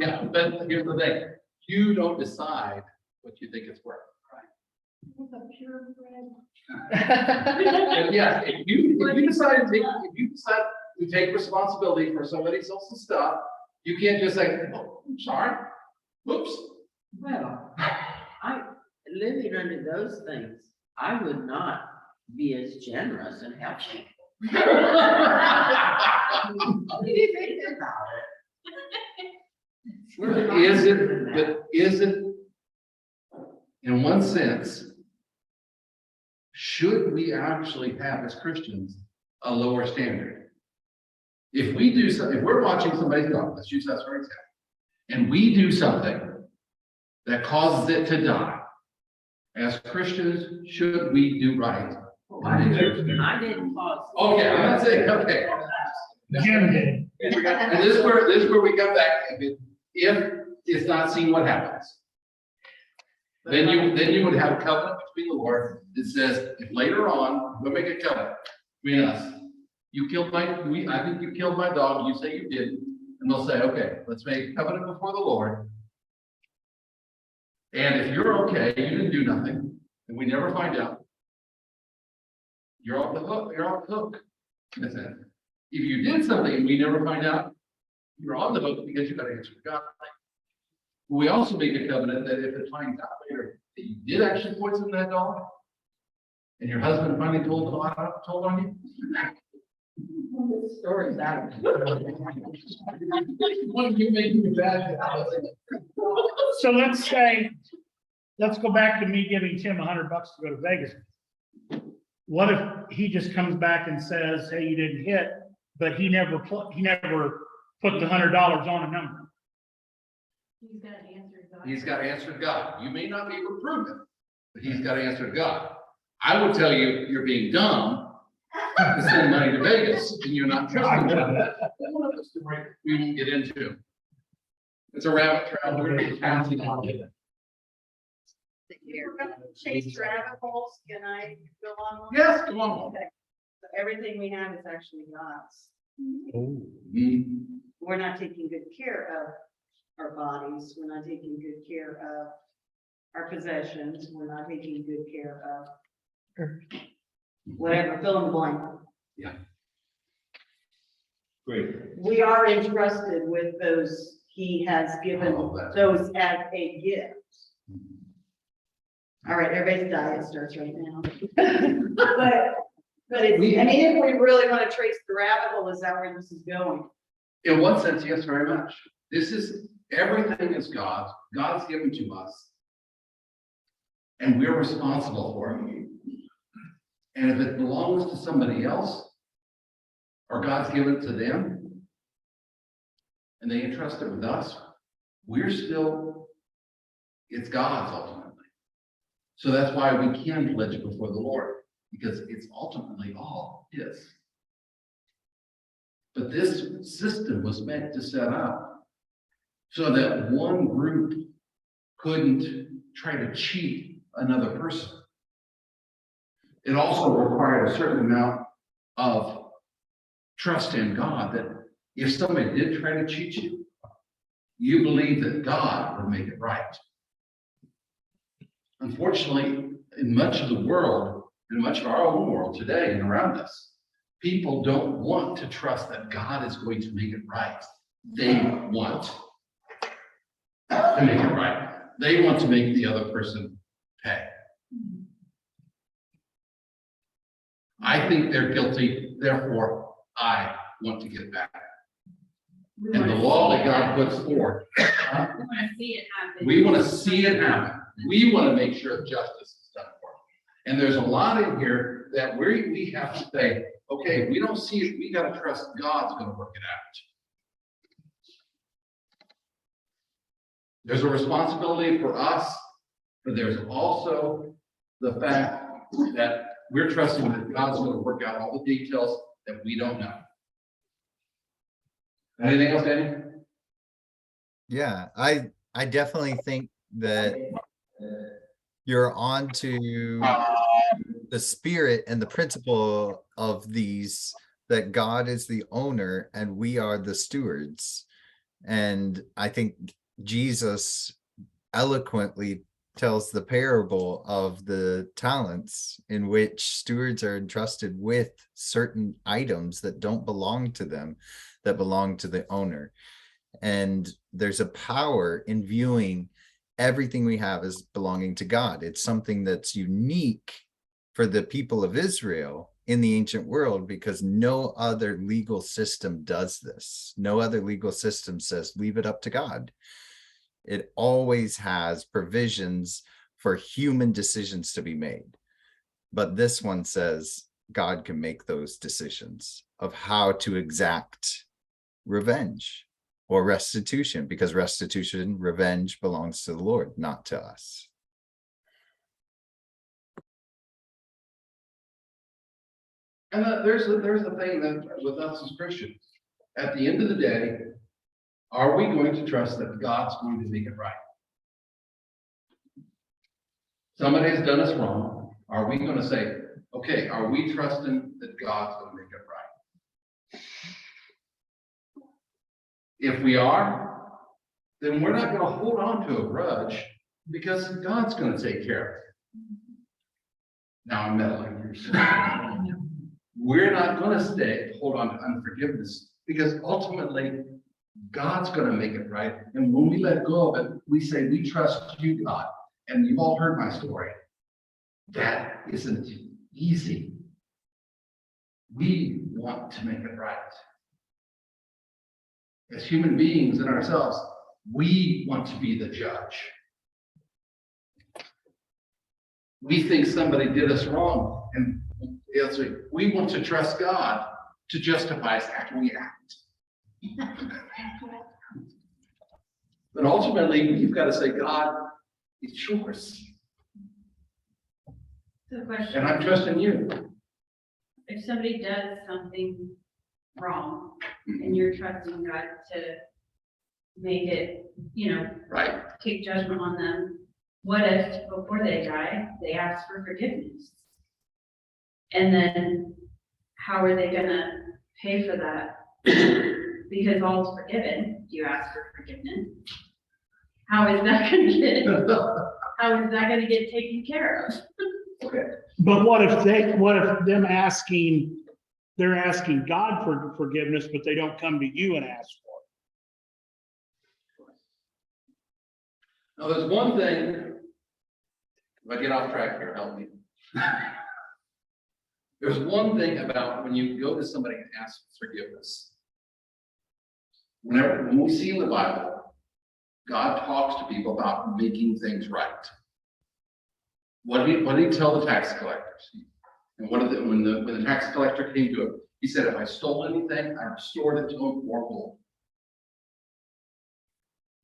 Yeah, but here's the thing, you don't decide what you think it's worth. It's a purebred. And yes, if you decide to take responsibility for somebody else's stuff, you can't just say, oh, I'm sorry, oops. Well, living under those things, I would not be as generous and helpful. What do you think about it? Is it, in one sense, should we actually have as Christians a lower standard? If we do something, if we're watching somebody's dog, let's use us for example, and we do something that causes it to die, as Christians, should we do right? I didn't pause. Okay, I'm not saying, okay. Jim did. And this is where we come back, if it's not seen what happens. Then you would have a covenant between the Lord that says, if later on, we'll make a covenant between us. You killed I think you killed my dog, you say you didn't, and they'll say, okay, let's make a covenant before the Lord. And if you're okay, you didn't do nothing, and we never find out, you're off the hook, you're off the hook. In a sense. If you did something and we never find out, you're on the hook because you got to answer to God. We also make a covenant that if it finds out later that you did actually poison that dog, and your husband finally told on you. This story's out. What you make me bad? So let's go back to me giving Tim $100 to go to Vegas. What if he just comes back and says, hey, you didn't hit, but he never put the $100 on a number? He's got to answer God. He's got to answer to God. You may not be able to prove it, but he's got to answer to God. I would tell you, you're being dumb to send money to Vegas and you're not trusting God. That's the right we won't get into. It's a rabbit trail. We're going to be passing on it. We're gonna chase rabbit holes, can I go on? Yes, come on. Okay. So everything we have is actually God's. Mm. We're not taking good care of our bodies, we're not taking good care of our possessions, we're not taking good care of whatever, fill in the blank. Great. We are entrusted with those, he has given Oh, that's- those as a gift. All right, everybody's diet starts right now. But it's, I mean, if we really want to trace the rabbit hole, is that where this is going? In one sense, yes, very much. This is, everything is God's. God's given to us. And we're responsible for it. And if it belongs to somebody else, or God's given it to them, and they entrust it with us, we're still, it's God's ultimately. So that's why we can pledge it before the Lord, because it's ultimately all His. But this system was meant to set up so that one group couldn't try to cheat another person. It also required a certain amount of trust in God that if somebody did try to cheat you, you believe that God would make it right. Unfortunately, in much of the world, in much of our own world today and around us, people don't want to trust that God is going to make it right. They want to make it right. They want to make the other person pay. I think they're guilty, therefore I want to get back. And the law that God puts forth, We want to see it happen. we want to see it happen. We want to make sure justice is done for them. And there's a lot in here that we have to say, okay, we don't see it, we got to trust God's going to work it out. There's a responsibility for us, but there's also the fact that we're trusting that God's going to work out all the details that we don't know. Anything else, Danny? Yeah, I definitely think that you're on to the spirit and the principle of these, that God is the owner and we are the stewards. And I think Jesus eloquently tells the parable of the talents in which stewards are entrusted with certain items that don't belong to them, that belong to the owner. And there's a power in viewing everything we have as belonging to God. It's something that's unique for the people of Israel in the ancient world, because no other legal system does this. No other legal system says, leave it up to God. It always has provisions for human decisions to be made. But this one says God can make those decisions of how to exact revenge or restitution, because restitution, revenge belongs to the Lord, not to us. And there's the thing that with us as Christians, at the end of the day, are we going to trust that God's going to make it right? Somebody has done us wrong. Are we going to say, okay, are we trusting that God's going to make it right? If we are, then we're not going to hold on to a grudge because God's going to take care of it. Now I'm meddling here. We're not going to hold on to unforgiveness because ultimately God's going to make it right. And when we let go of it, we say, we trust you, God. And you've all heard my story. That isn't easy. We want to make it right. As human beings in ourselves, we want to be the judge. We think somebody did us wrong, and we want to trust God to justify us after we act. But ultimately, you've got to say, God, it's yours. The question. And I'm trusting you. If somebody does something wrong and you're trusting God to make it, Right. take judgment on them, what if before they die, they ask for forgiveness? And then how are they gonna pay for that? Because all's forgiven, do you ask for forgiveness? How is that gonna get taken care of? Okay. But what if they're asking God for forgiveness, but they don't come to you and ask for it? Now, there's one thing, if I get off track here, help me. There's one thing about when you go to somebody and ask for forgiveness. When we see in the Bible, God talks to people about making things right. What did he tell the tax collectors? And when the tax collector came to him, he said, if I stole anything, I restored it to him fourfold.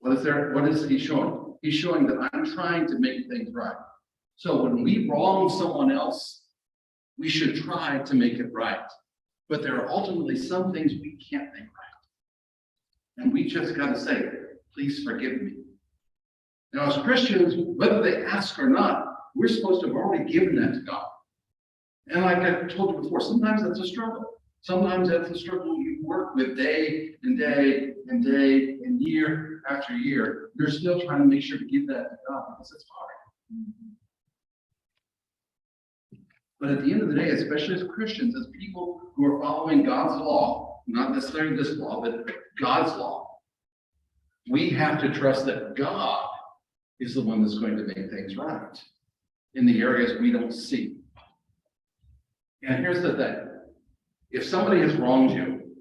What is he showing? He's showing that I'm trying to make things right. So when we wrong someone else, we should try to make it right. But there are ultimately some things we can't make right. And we just got to say, please forgive me. Now, as Christians, whether they ask or not, we're supposed to have already given that to God. And like I told you before, sometimes that's a struggle. Sometimes that's a struggle you work with day and day and day and year after year. You're still trying to make sure to give that to God because it's hard. But at the end of the day, especially as Christians, as people who are following God's law, not necessarily this law, but God's law, we have to trust that God is the one that's going to make things right in the areas we don't see. And here's the thing. If somebody has wronged you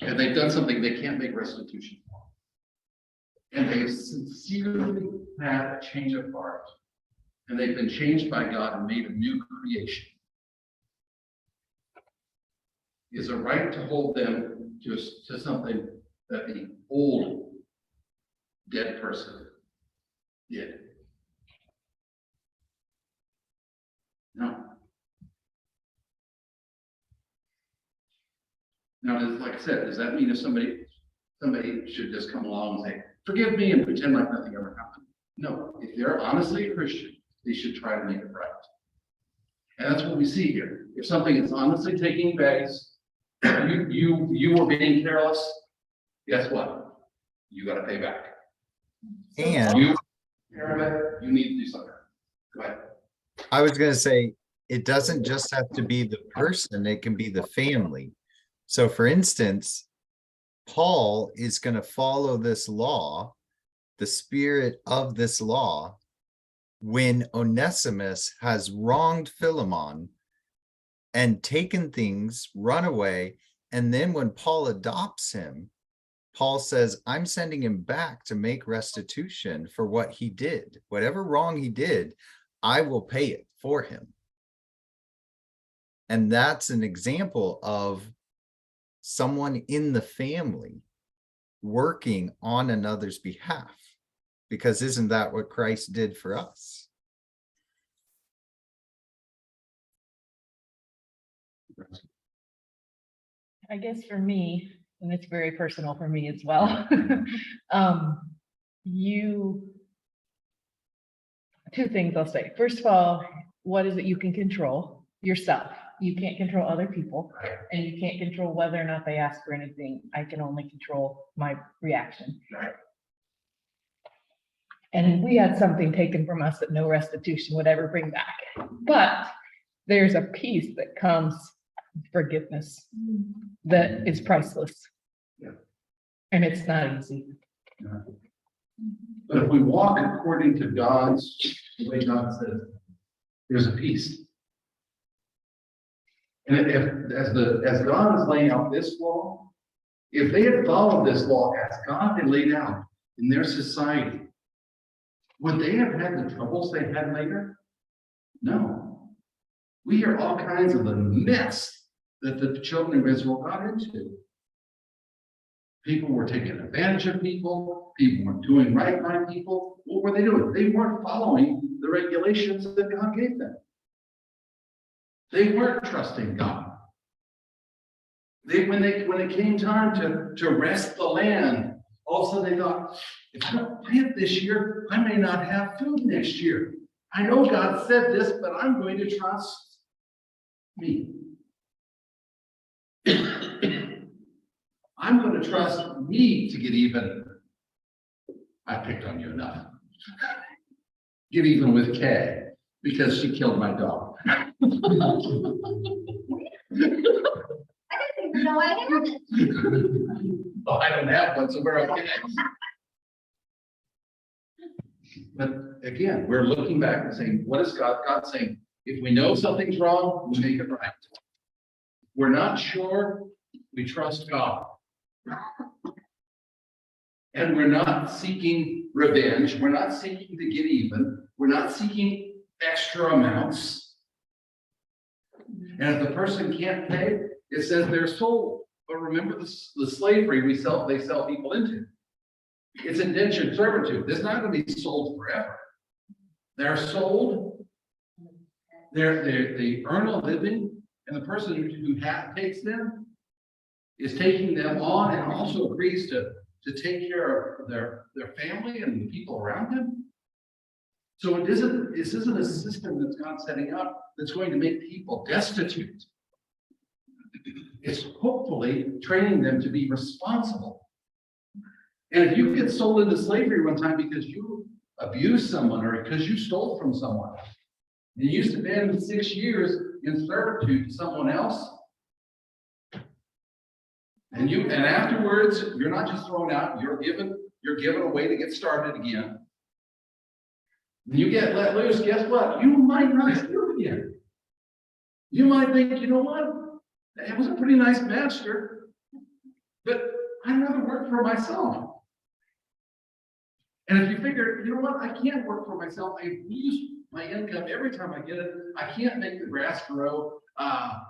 and they've done something they can't make restitution for, and they've sincerely had a change of heart, and they've been changed by God and made a new creation, is it right to hold them to something that the old dead person did? No. Now, like I said, does that mean if somebody should just come along and say, forgive me, and pretend like nothing ever happened? No, if they're honestly a Christian, they should try to make it right. And that's what we see here. If something is honestly taking place, you were being careless, guess what? You got to pay back. And You need to do something. Go ahead. I was going to say, it doesn't just have to be the person, it can be the family. So for instance, Paul is going to follow this law, the spirit of this law, when Onesimus has wronged Philemon and taken things, run away. And then when Paul adopts him, Paul says, I'm sending him back to make restitution for what he did. Whatever wrong he did, I will pay it for him. And that's an example of someone in the family working on another's behalf. Because isn't that what Christ did for us? I guess for me, and it's very personal for me as well. Two things I'll say. First of all, what is it you can control? Yourself. You can't control other people, and you can't control whether or not they ask for anything. I can only control my reaction. Right. And we had something taken from us that no restitution would ever bring back. But there's a peace that comes with forgiveness that is priceless. Yeah. And it's not easy. But if we walk according to God's, the way God says, there's a peace. And as God is laying out this law, if they had followed this law as God had laid out in their society, would they have had the troubles they had later? No. We hear all kinds of the mess that the children of Israel got into. People were taking advantage of people. People weren't doing right by people. What were they doing? They weren't following the regulations that God gave them. They weren't trusting God. When it came time to rest the land, all of a sudden they thought, if I don't plant this year, I may not have food next year. I know God said this, but I'm going to trust me. I'm going to trust me to get even. I picked on you enough. Get even with Kay because she killed my dog. I didn't even know I had it. Oh, I don't have one, so we're okay. But again, we're looking back and saying, what is God? God saying, if we know something's wrong, we make it right. We're not sure, we trust God. And we're not seeking revenge. We're not seeking to get even. We're not seeking extra amounts. And if the person can't pay, it says they're sold. But remember the slavery they sell people into. It's indentured servitude. It's not going to be sold forever. They're sold. They earn a living, and the person who takes them is taking them on and also agrees to take care of their family and the people around them. So this isn't a system that's God's setting up that's going to make people destitute. It's hopefully training them to be responsible. And if you get sold into slavery one time because you abused someone or because you stole from someone, and you used to spend 6 years in servitude to someone else, and afterwards you're not just thrown out, you're given a way to get started again. When you get let loose, guess what? You might not do it again. You might think, you know what? It was a pretty nice master, but I'd rather work for myself. And if you figure, you know what? I can't work for myself. I lose my income every time I get it. I can't make the grass grow. I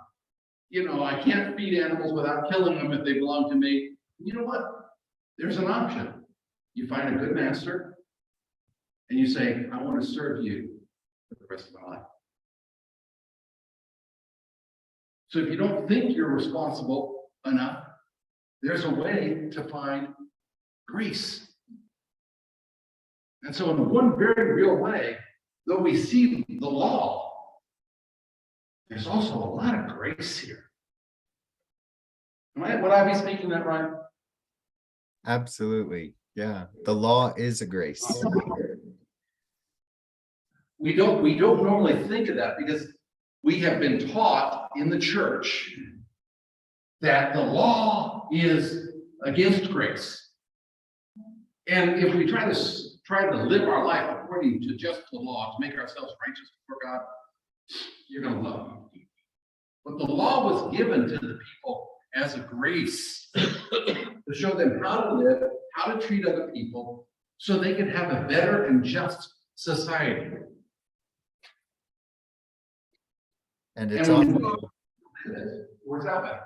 can't feed animals without killing them if they belong to me. You know what? There's an option. You find a good master and you say, I want to serve you for the rest of my life. So if you don't think you're responsible enough, there's a way to find grace. And so in one very real way, though we see the law, there's also a lot of grace here. Would I be speaking that right? Absolutely. Yeah. The law is a grace. We don't normally think of that because we have been taught in the church that the law is against grace. And if we try to live our life according to just the law, to make ourselves righteous before God, you're going to love them. But the law was given to the people as a grace to show them how to live, how to treat other people, so they could have a better and just society. And it's And we- also, Works out better.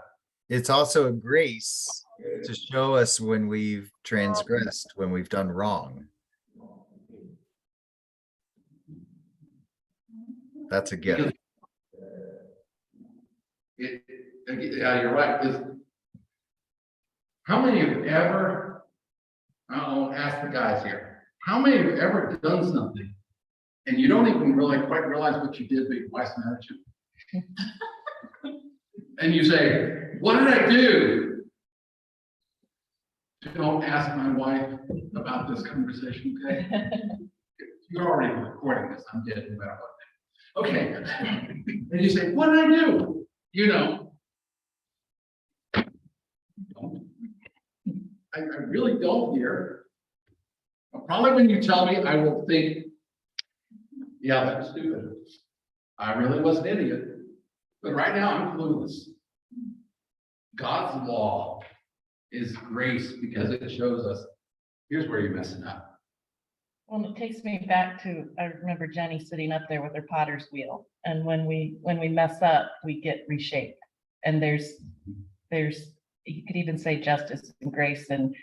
it's also a grace to show us when we've transgressed, when we've done wrong. That's a gift. Yeah, you're right, 'cause how many have ever, I'll ask the guys here, how many have ever done something and you don't even really quite realize what you did, but your wife's mad at you? And you say, what did I do? Don't ask my wife about this conversation, okay? You're already recording this, I'm dead no matter what. Okay, and you say, what did I do? You know. I really don't here. Probably when you tell me, I will think, yeah, that's stupid. I really was an idiot. But right now I'm clueless. God's law is grace because it shows us, here's where you're messing up. Well, it takes me back to, I remember Jenny sitting up there with her potter's wheel, and when we mess up, we get reshaped. And there's, you could even say justice and grace, and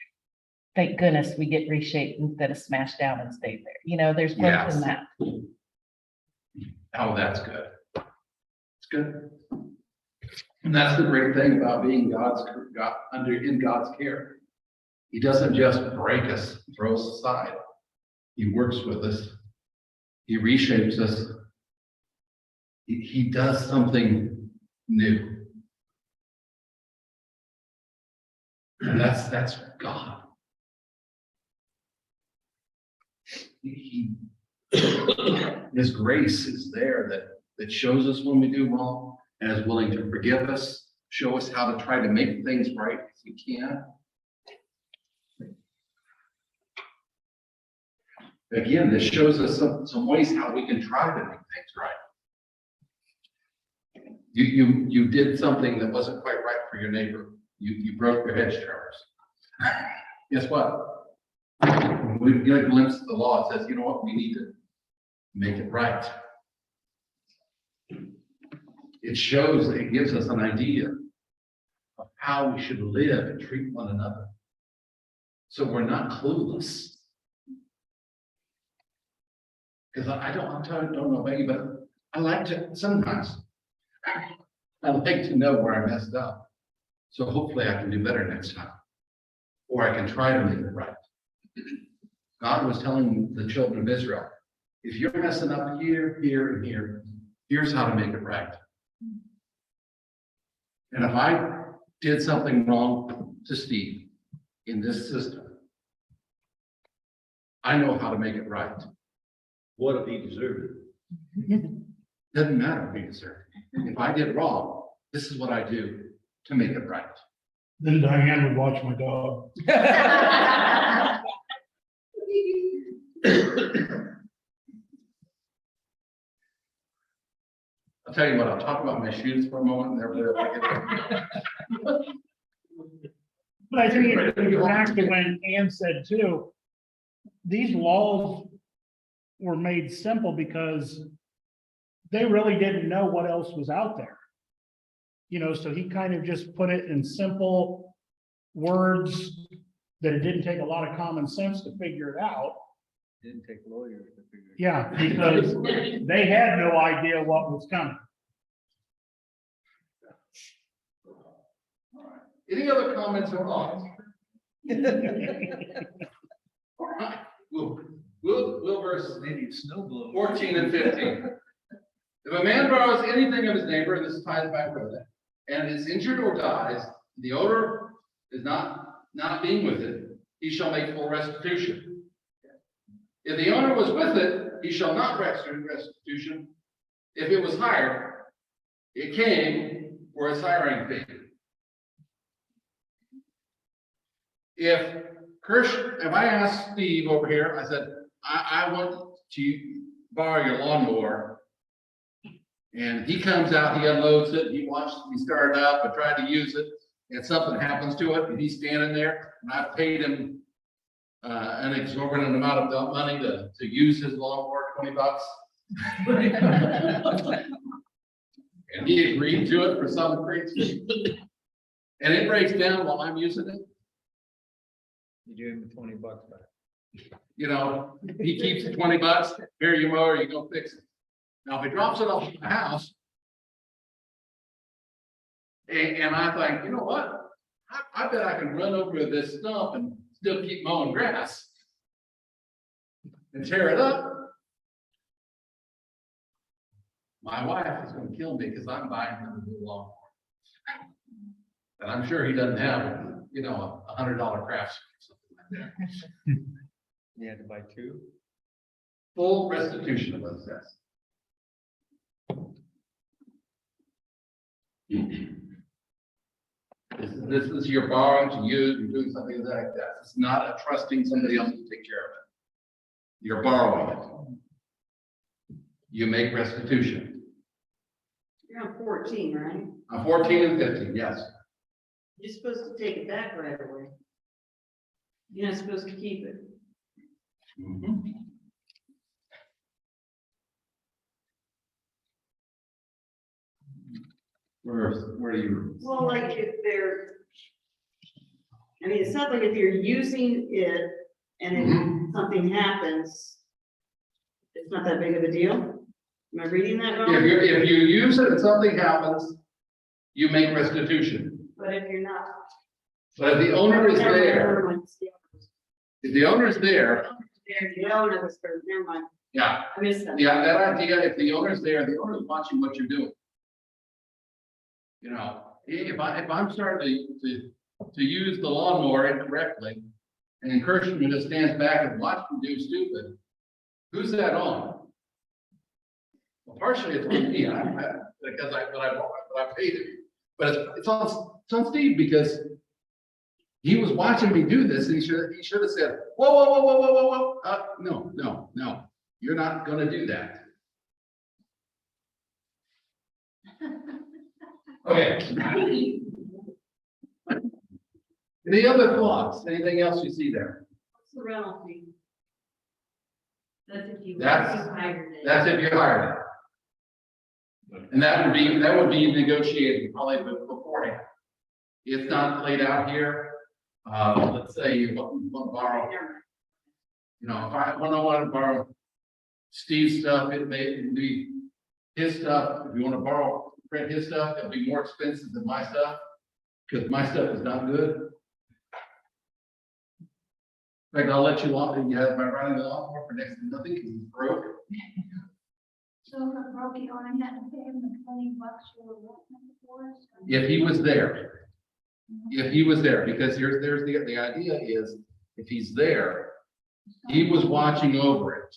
thank goodness we get reshaped instead of smashed down and stayed there. You know, there's growth in that. Oh, that's good. It's good. And that's the great thing about being in God's care. He doesn't just break us, throw us aside. He works with us. He reshapes us. He does something new. And that's God. His grace is there that shows us when we do wrong and is willing to forgive us, show us how to try to make things right if we can. Again, this shows us some ways how we can try to make things right. You did something that wasn't quite right for your neighbor. You broke your hedge trimmers. Guess what? When we get a glimpse of the law, it says, you know what, we need to make it right. It shows, it gives us an idea of how we should live and treat one another. So we're not clueless. Because I don't know about you, but I like to, sometimes, I like to know where I messed up. So hopefully I can do better next time. Or I can try to make it right. God was telling the children of Israel, if you're messing up here, here, and here, here's how to make it right. And if I did something wrong to Steve in this system, I know how to make it right. What if he deserved it? Doesn't matter if he deserved it. If I did wrong, this is what I do to make it right. Then Diane would watch my dog. I'll tell you what, I'll talk about my shoes for a moment and everything. But I think it goes back to when Ann said too, these laws were made simple because they really didn't know what else was out there. You know, so he kind of just put it in simple words that it didn't take a lot of common sense to figure it out. Didn't take lawyers to figure it Yeah, because they had no idea what was coming. Any other comments or thoughts? All right, we'll verse Maybe it's snow blow. 14 and 15. If a man borrows anything of his neighbor, and this ties back with it, and is injured or dies, the owner is not being with it, he shall make full restitution. If the owner was with it, he shall not restitution. If it was hired, it came for his hiring fee. If I asked Steve over here, I said, I want to borrow your lawnmower. And he comes out, he unloads it, he watched me start it up, I tried to use it, and something happens to it, and he's standing there, and I've paid him an exorbitant amount of money to use his lawnmower, $20. And he agreed to it for some crazy. And it breaks down while I'm using it. You give him $20 back. You know, he keeps the $20, here you are, you go fix it. Now, if he drops it off at the house. And I think, you know what? I bet I can run over this stump and still keep mowing grass. And tear it up. My wife is gonna kill me because I'm buying him a new lawnmower. And I'm sure he doesn't have, you know, $100 crafts or something like that. You had to buy 2? Full restitution of assessment. This is your borrowing to use, you're doing something like that. It's not a trusting somebody else to take care of it. You're borrowing it. You make restitution. You're on 14, right? On 14 and 15, yes. You're supposed to take it back right away. You're not supposed to keep it. Where do you? Well, like if they're, I mean, it's not like if you're using it and then something happens, it's not that big of a deal. Am I reading that wrong? If you use it and something happens, you make restitution. But if you're not. But if the owner is Never there, mind, it's the owner. if the owner is there, The owner was there, never mind. yeah, I missed that. yeah, that idea, if the owner's there, the owner's watching what you're doing. You know, if I'm starting to use the lawnmower incorrectly, and Kirsten just stands back and watches me do stupid, who's that on? Well, partially it's on me, because I paid him, but it's on Steve because he was watching me do this, and he should have said, whoa, no, you're not gonna do that. Okay. Any other thoughts? Anything else you see there? What's the rental fee? That's if you. That's- hired it. That's if you hired it. And that would be negotiated probably beforehand. It's not laid out here. Let's say you want to borrow, you know, if I want to borrow Steve's stuff, it may be his stuff. If you want to borrow, print his stuff, it'll be more expensive than my stuff, because my stuff is not good. In fact, I'll let you off, you have my running the lawnmower for next to nothing, because it's broke. So if it broke, you only had to pay him the $20 you were looking for. If he was there. If he was there, because there's the idea is, if he's there, he was watching over it.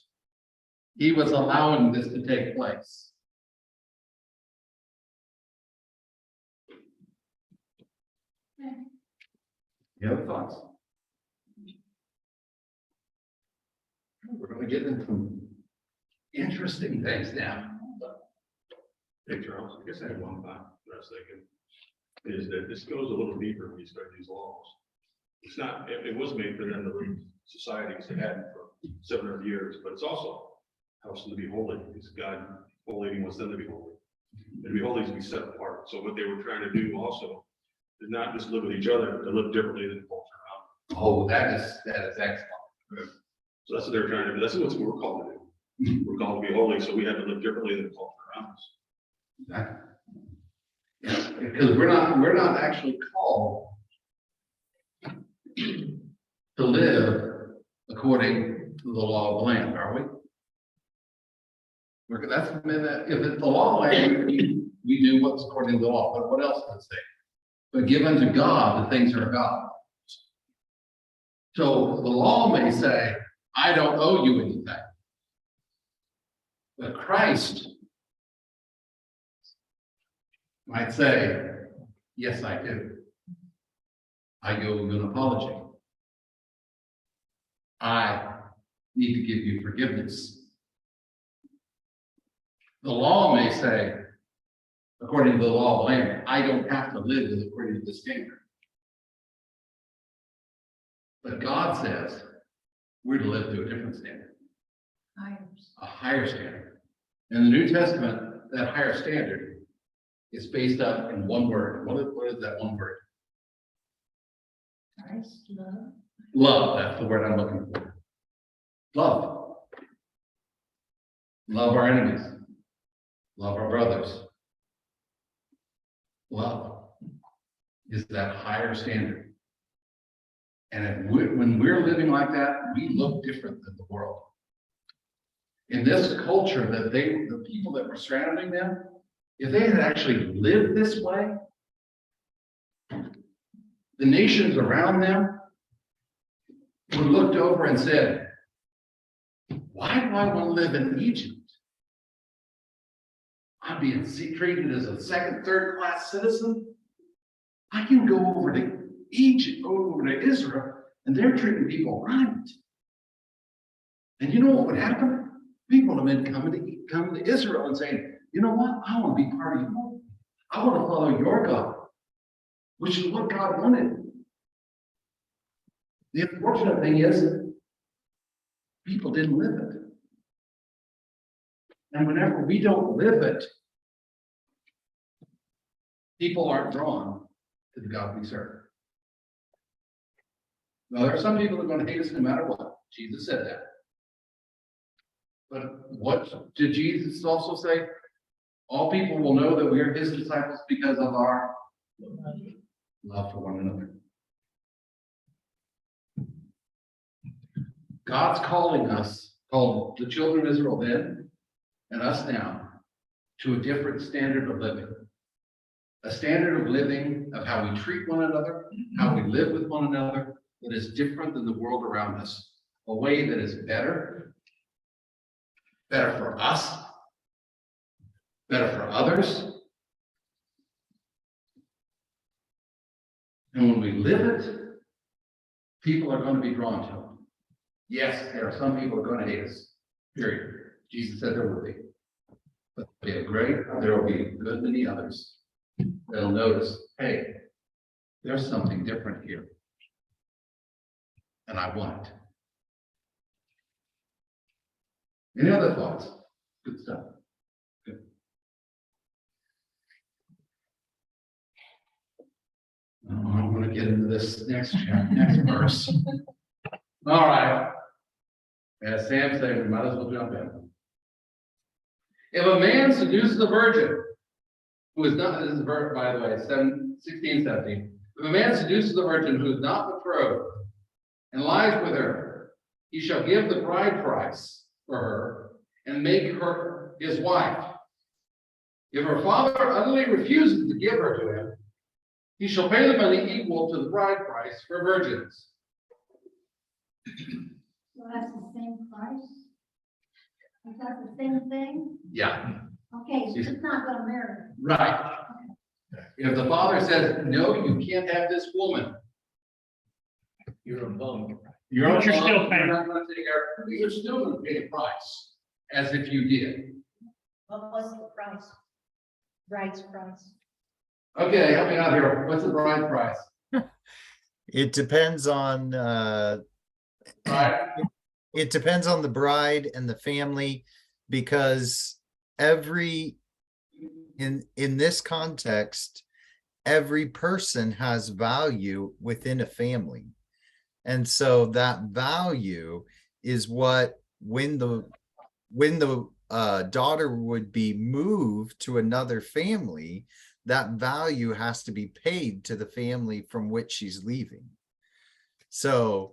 He was allowing this to take place. You have thoughts? We're gonna get into interesting things now. Hey, Charles, I guess I had one thought that I was thinking, is that this goes a little deeper when you start these laws. It's not, it was made for them to lead societies that had for 700 years, but it's also helps them to be holy, because God, holy, He wants them to be holy. And to be holy is to be set apart. So what they were trying to do also is not just live with each other, to live differently than the culture around. Oh, that is excellent. So that's what they're trying to do. That's what we're called to do. We're called to be holy, so we have to live differently than the culture around us. Yeah, because we're not actually called to live according to the law of the land, are we? That's, if it's the law of the land, we do what's according to the law, but what else does it say? But give unto God the things that are God. So the law may say, I don't owe you anything. But Christ might say, yes, I do. I owe you an apology. I need to give you forgiveness. The law may say, according to the law of the land, I don't have to live according to the standard. But God says we're to live to a different standard. A higher standard. In the New Testament, that higher standard is based up in one word. What is that one word? Christ, love. Love, that's the word I'm looking for. Love. Love our enemies. Love our brothers. Love is that higher standard. And when we're living like that, we look different than the world. In this culture the people that were surrounding them, if they had actually lived this way, the nations around them would have looked over and said, why do I want to live in Egypt? I'm being treated as a second, third class citizen. I can go over to Egypt, go over to Israel, and they're treating people right. And you know what would happen? People would have been coming to Israel and saying, you know what? I want to be part of you. I want to follow your God, which is what God wanted. The unfortunate thing is, people didn't live it. And whenever we don't live it, people aren't drawn to the God we serve. Now, there are some people that are going to hate us no matter what. Jesus said that. But what did Jesus also say? All people will know that we are his disciples because of our love for one another. God's calling us, called the children of Israel then, and us now, to a different standard of living. A standard of living of how we treat one another, how we live with one another, that is different than the world around us. A way that is better for us, better for others. And when we live it, people are going to be drawn to it. Yes, there are some people who are going to hate us, period. Jesus said there will be. But there will be a good many others that'll notice, hey, there's something different here. And I want it. Any other thoughts? Good stuff. Good. I'm going to get into this next verse. All right. As Sam said, we might as well jump in. If a man seduces a virgin, who is not, this is verse, by the way, 16, 17. If a man seduces a virgin who is not betrothed and lies with her, he shall give the bride price for her and make her his wife. If her father utterly refuses to give her to him, he shall pay the money equal to the bride price for virgins. So that's the same price? Is that the same thing? Yeah, Okay, so it's not gonna marry. right. If the father says, no, you can't have this woman, You're a bum. you're But you're still paying. not going to take her, you're still going to pay a price, as if you did. What was the price? Bride's price. Okay, help me out here. What's the bride price? It depends on Right. it depends on the bride and the family, because in this context, every person has value within a family. And so that value is what, when the daughter would be moved to another family, that value has to be paid to the family from which she's leaving. So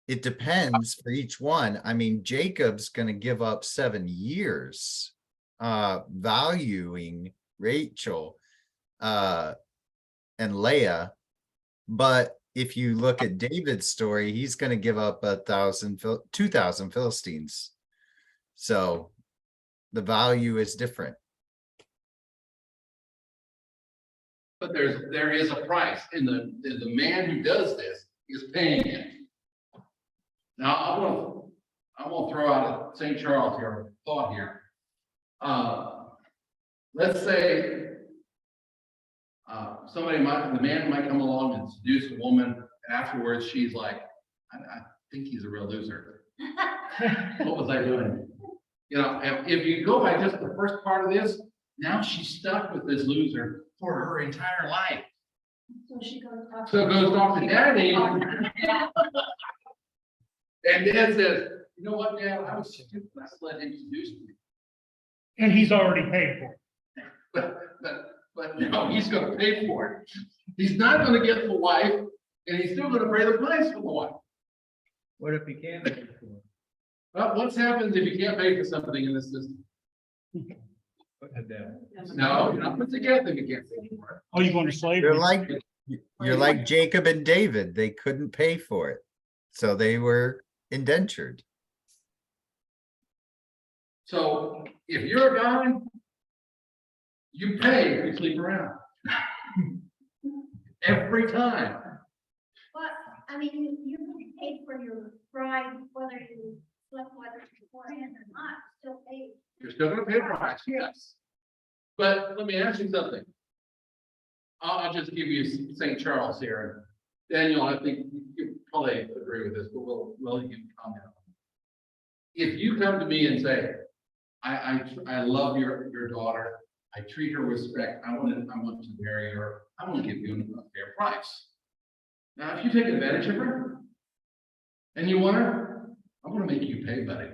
it depends for each one. I mean, Jacob's going to give up 7 years valuing Rachel and Leah. But if you look at David's story, he's going to give up 2,000 Philistines. So the value is different. But there is a price, and the man who does this is paying it. Now, I'm gonna throw out a St. Charles here, thought here. Let's say the man might come along and seduce a woman, and afterwards she's like, I think he's a real loser. What was I doing? You know, if you go by just the first part of this, Now she's stuck with this loser for her entire life. So she goes up. So it goes off to daddy. And dad says, you know what, Dad, I was stupid, I let him seduce me. And he's already paid for it. But no, he's gonna pay for it. He's not gonna get the wife, and he's still gonna pay the price for the wife. What if he can't pay for it? But what's happens if you can't pay for something in this system? Put it down. No, you're not put together, you can't pay for it. Oh, you going to slavery? You're like Jacob and David. They couldn't pay for it. So they were indentured. So if you're a guy, you pay if you sleep around. Every time. But, I mean, you can pay for your bride, whether you slept with her beforehand or not, still pay. You're still gonna pay a price, yes. But let me ask you something. I'll just give you St. Charles here. Daniel, I think you probably agree with this, but we'll you can comment on it. If you come to me and say, I love your daughter, I treat her with respect, I want to marry her, I want to give you a fair price. Now, if you take advantage of her and you want her, I'm gonna make you pay, buddy.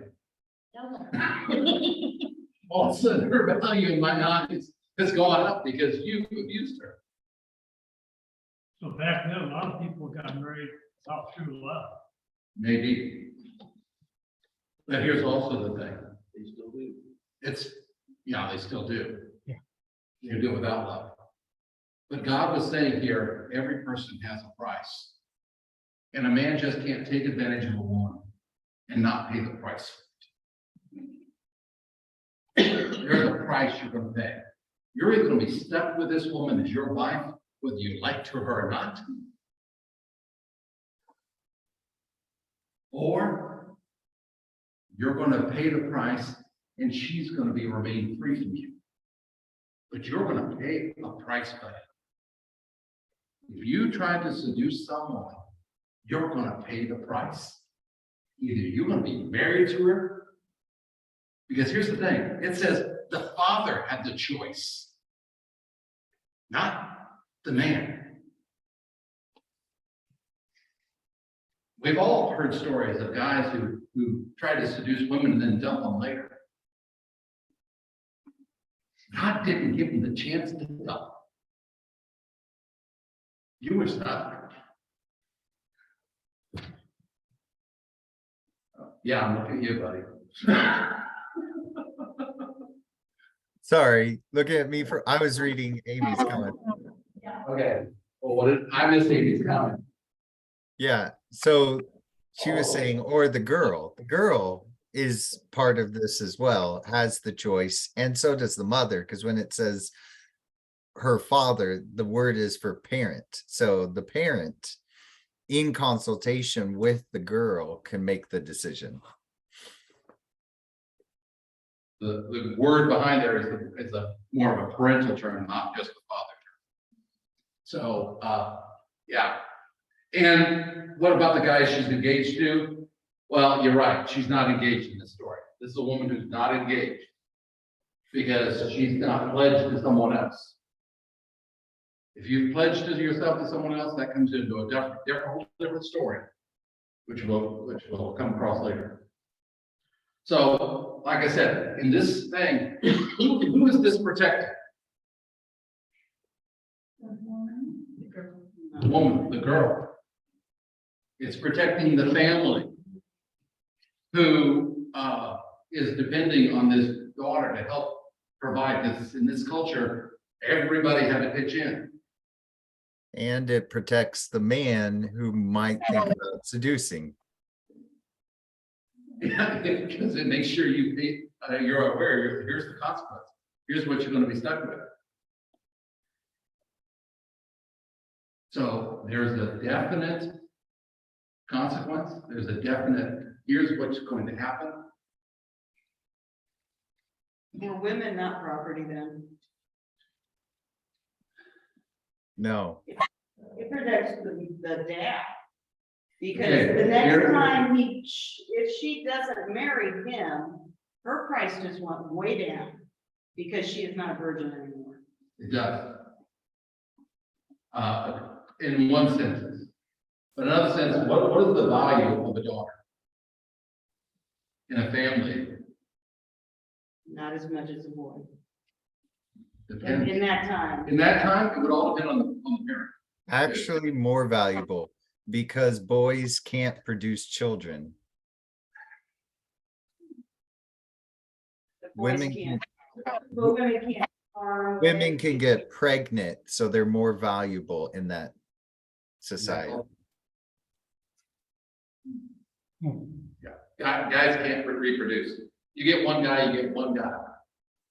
All of a sudden, her value in my eyes has gone up because you abused her. So back then, a lot of people got married without true love. Maybe. But here's also the thing. They still do. It's, yeah, they still do. Yeah. You do it without love. But God was saying here, every person has a price. And a man just can't take advantage of a woman and not pay the price. There's a price you're gonna pay. You're either gonna be stuck with this woman as your wife, whether you liked her or not. Or you're gonna pay the price and she's gonna remain free from you. But you're gonna pay a price for it. If you try to seduce someone, you're gonna pay the price. Either you're gonna be married to her, because here's the thing, it says the father had the choice, not the man. We've all heard stories of guys who try to seduce women and then dump them later. God didn't give them the chance to dump. You were stuck. Yeah, I'm looking at you, buddy. Sorry, look at me I was reading Amy's comment. Okay, well, I missed Amy's comment. Yeah, so she was saying, or the girl is part of this as well, has the choice, and so does the mother, because when it says her father, the word is for parent. So the parent, in consultation with the girl, can make the decision. The word behind there is a more of a parental term, not just the father term. So, yeah. And what about the guy she's engaged to? Well, you're right. She's not engaged in this story. This is a woman who's not engaged because she's not pledged to someone else. If you've pledged yourself to someone else, that comes into a different story, which we'll come across later. So, like I said, in this thing, who is this protecting? The woman, the girl. It's protecting the family who is depending on this daughter to help provide this. In this culture, everybody had to pitch in. And it protects the man who might think about seducing. Yeah, because it makes sure you're aware, here's the consequence. Here's what you're going to be stuck with. So there's a definite consequence. There's a definite, here's what's going to happen. Were women not property then? No. It protects the dad. Because Okay, the next here- time if she doesn't marry him, her price just went way down. because she is not a virgin anymore. It does. In one sense. But another sense, what is the value of a daughter? In a family, Not as much as a boy. depends. In that time. In that time, it would all depend on the parent. Actually more valuable because boys can't produce children. The boys Women can't. But women can't. farm, Women can get pregnant, so they're more valuable in that society. Guys can't reproduce. You get one guy, you get one guy.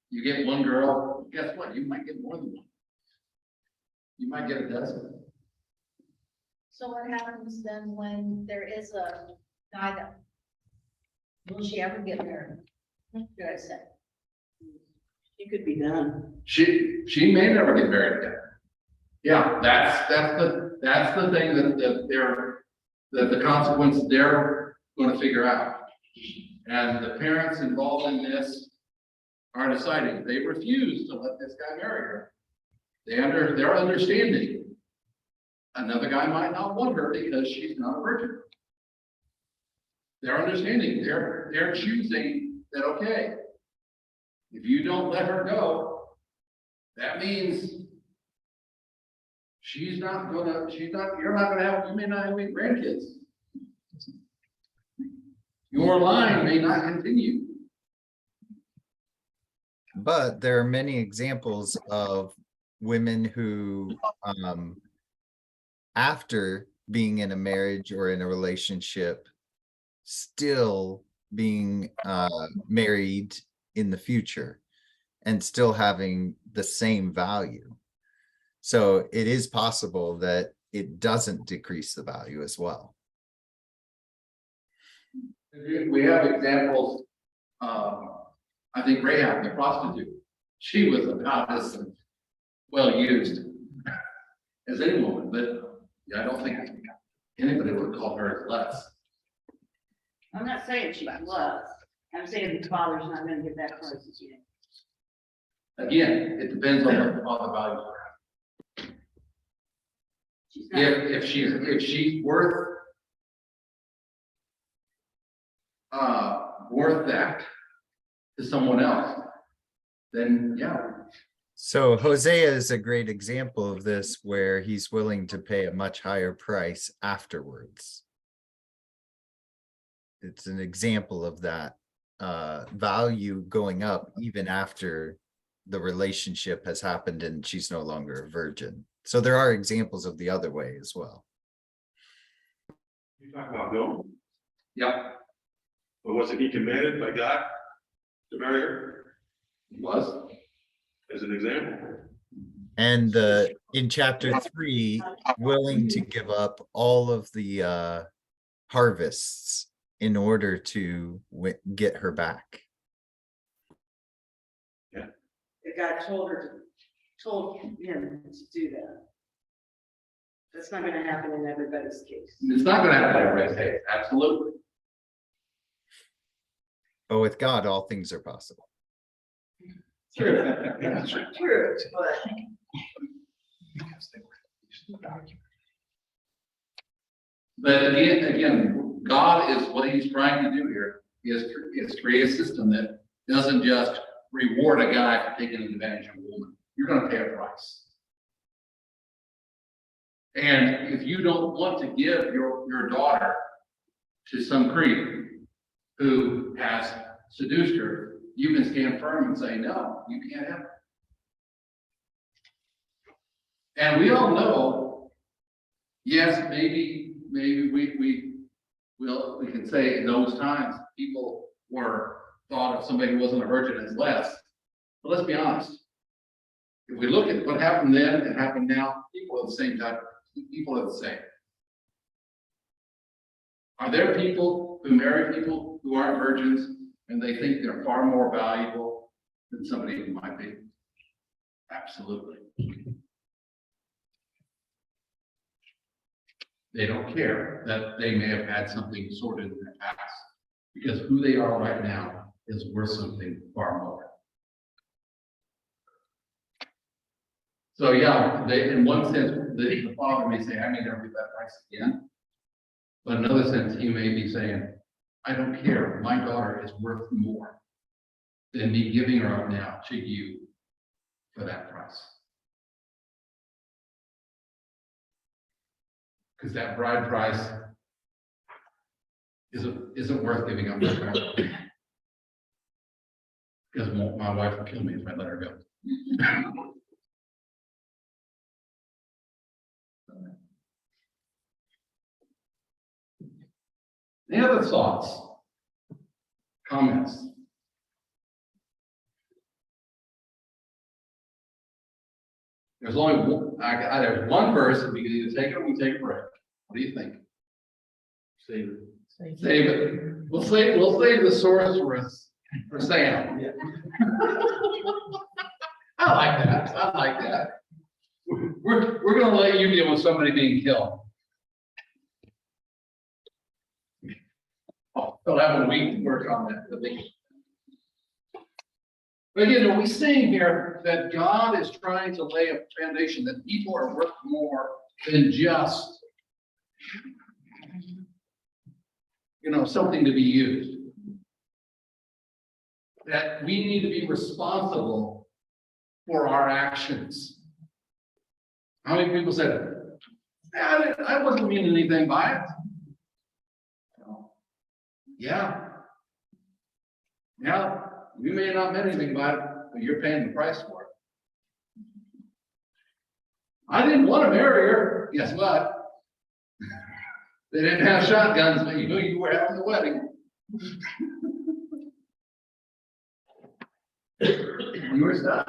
You get one girl, guess what? You might get more than one. You might get a dozen. So what happens then when there is a guy that, will she ever get married? Should I say? She could be done. She may never get married again. Yeah, that's the thing that the consequence they're gonna figure out. And the parents involved in this are deciding, they refuse to let this guy marry her. They're understanding. Another guy might not want her because she's not a virgin. They're understanding, they're choosing that, okay, if you don't let her go, that means you're not gonna have, you may not have any grandkids. Your line may not continue. But there are many examples of women who, after being in a marriage or in a relationship, still being married in the future and still having the same value. So it is possible that it doesn't decrease the value as well. We have examples, I think Rahab, the prostitute, she was about as well used as any woman, but I don't think anybody would call her less. I'm not saying she was. I'm saying the father's not gonna get that price yet. Again, it depends on the value. She's not. If she's worth that to someone else, then yeah. So Hosea is a great example of this, where he's willing to pay a much higher price afterwards. It's an example of that value going up even after the relationship has happened and she's no longer a virgin. So there are examples of the other way as well. You talk about Bill, Yep, but wasn't he commanded by God to marry her it was. as an example? And in chapter 3, willing to give up all of the harvests in order to get her back. That God told him to do that. That's not gonna happen in everybody's case. It's not gonna happen every day, absolutely. But with God, all things are possible. True, but But again, God is, what he's trying to do here is create a system that doesn't just reward a guy for taking advantage of a woman. You're gonna pay a price. And if you don't want to give your daughter to some creep who has seduced her, you can stand firm and say, no, you can't have her. And we all know, yes, maybe we can say in those times, people thought if somebody wasn't a virgin as less. But let's be honest. If we look at what happened then and happened now, people are the same type, people are the same. Are there people who marry people who aren't virgins and they think they're far more valuable than somebody who might be? Absolutely. They don't care that they may have had something sorted in the past, because who they are right now is worth something far more. So yeah, they, in one sense, the father may say, I may never get that price again. But in another sense, he may be saying, I don't care, my daughter is worth more than me giving her up now to you for that price. Because that bride price isn't worth giving up. Because my wife will kill me if I let her go. Any other thoughts? Comments? There's only one, there's one verse, and we can either take it or we take a break. What do you think? Save it. Save it. We'll save the source for Sam. Yeah. I like that. I like that. We're gonna let you deal with somebody being killed. They'll have a week to work on that. But again, are we saying here that God is trying to lay a foundation that people are worth more than just, something to be used? That we need to be responsible for our actions. How many people said, I wasn't meaning anything by it? Yeah. Yeah, you may not mean anything by it, but you're paying the price for it. I didn't want to marry her. Guess what? They didn't have shotguns, but you knew you were having the wedding. You were stuck.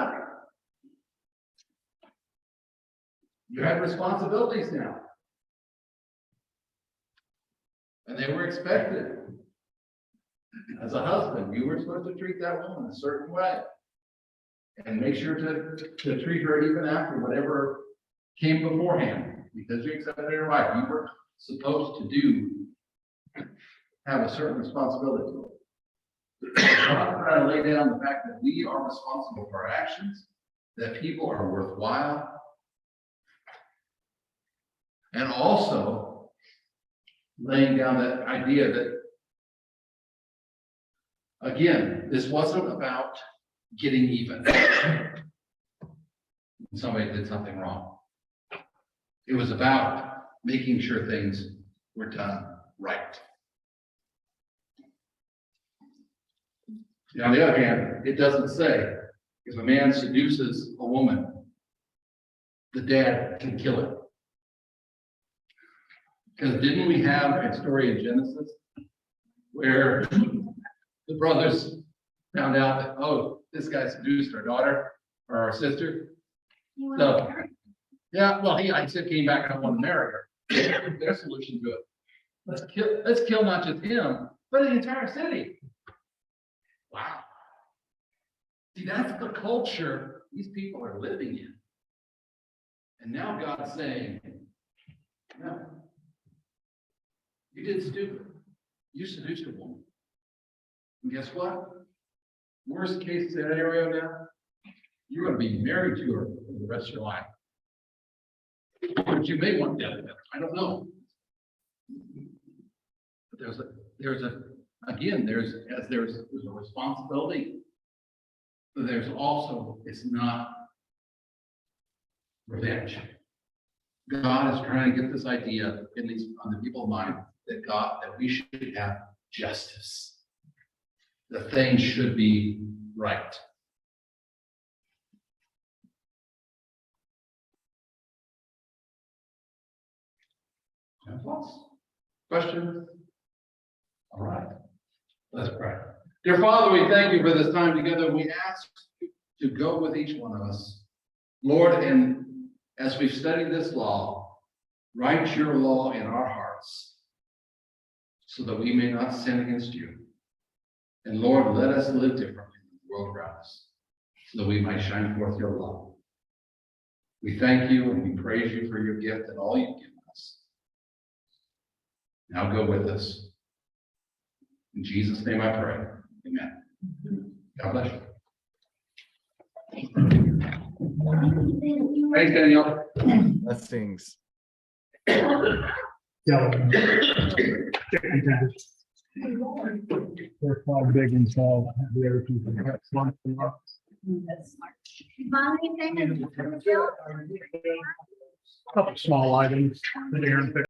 You had responsibilities now. And they were expected. As a husband, you were supposed to treat that woman a certain way. And make sure to treat her even after whatever came beforehand. Because you accepted her wife, you were supposed to have a certain responsibility. I'm trying to lay down the fact that we are responsible for our actions, that people are worthwhile. And also laying down that idea that, again, this wasn't about getting even. Somebody did something wrong. It was about making sure things were done right. On the other hand, it doesn't say if a man seduces a woman, the dad can kill it. Because didn't we have a story in Genesis where the brothers found out that, oh, this guy seduced our daughter or our sister? So, yeah, well, I said came back and I want to marry her. Their solution to it. Let's kill not just him, but the entire city. Wow. See, that's the culture these people are living in. And now God's saying, no, you did stupid. You seduced a woman. And guess what? Worst case scenario now, you're going to be married to her for the rest of your life. But you may want that. I don't know. But there's a responsibility. But there's also, it's not revenge. God is trying to get this idea on the people's mind that we should have justice. The thing should be right. Any thoughts? Questions? All right. Let's pray. Dear Father, we thank you for this time together. We ask you to go with each one of us. Lord, and as we've studied this law, write your law in our hearts so that we may not sin against you. And Lord, let us live differently in the world around us so that we might shine forth your love. We thank you and we praise you for your gift and all you've given us. Now go with us. In Jesus' name I pray. Amen. God bless you. Thanks, Daniel. Blessings. Yeah. Chicken tenders. They're quite big and small. The other people have one. Bonnie, thank you. Couple small items that Aaron picked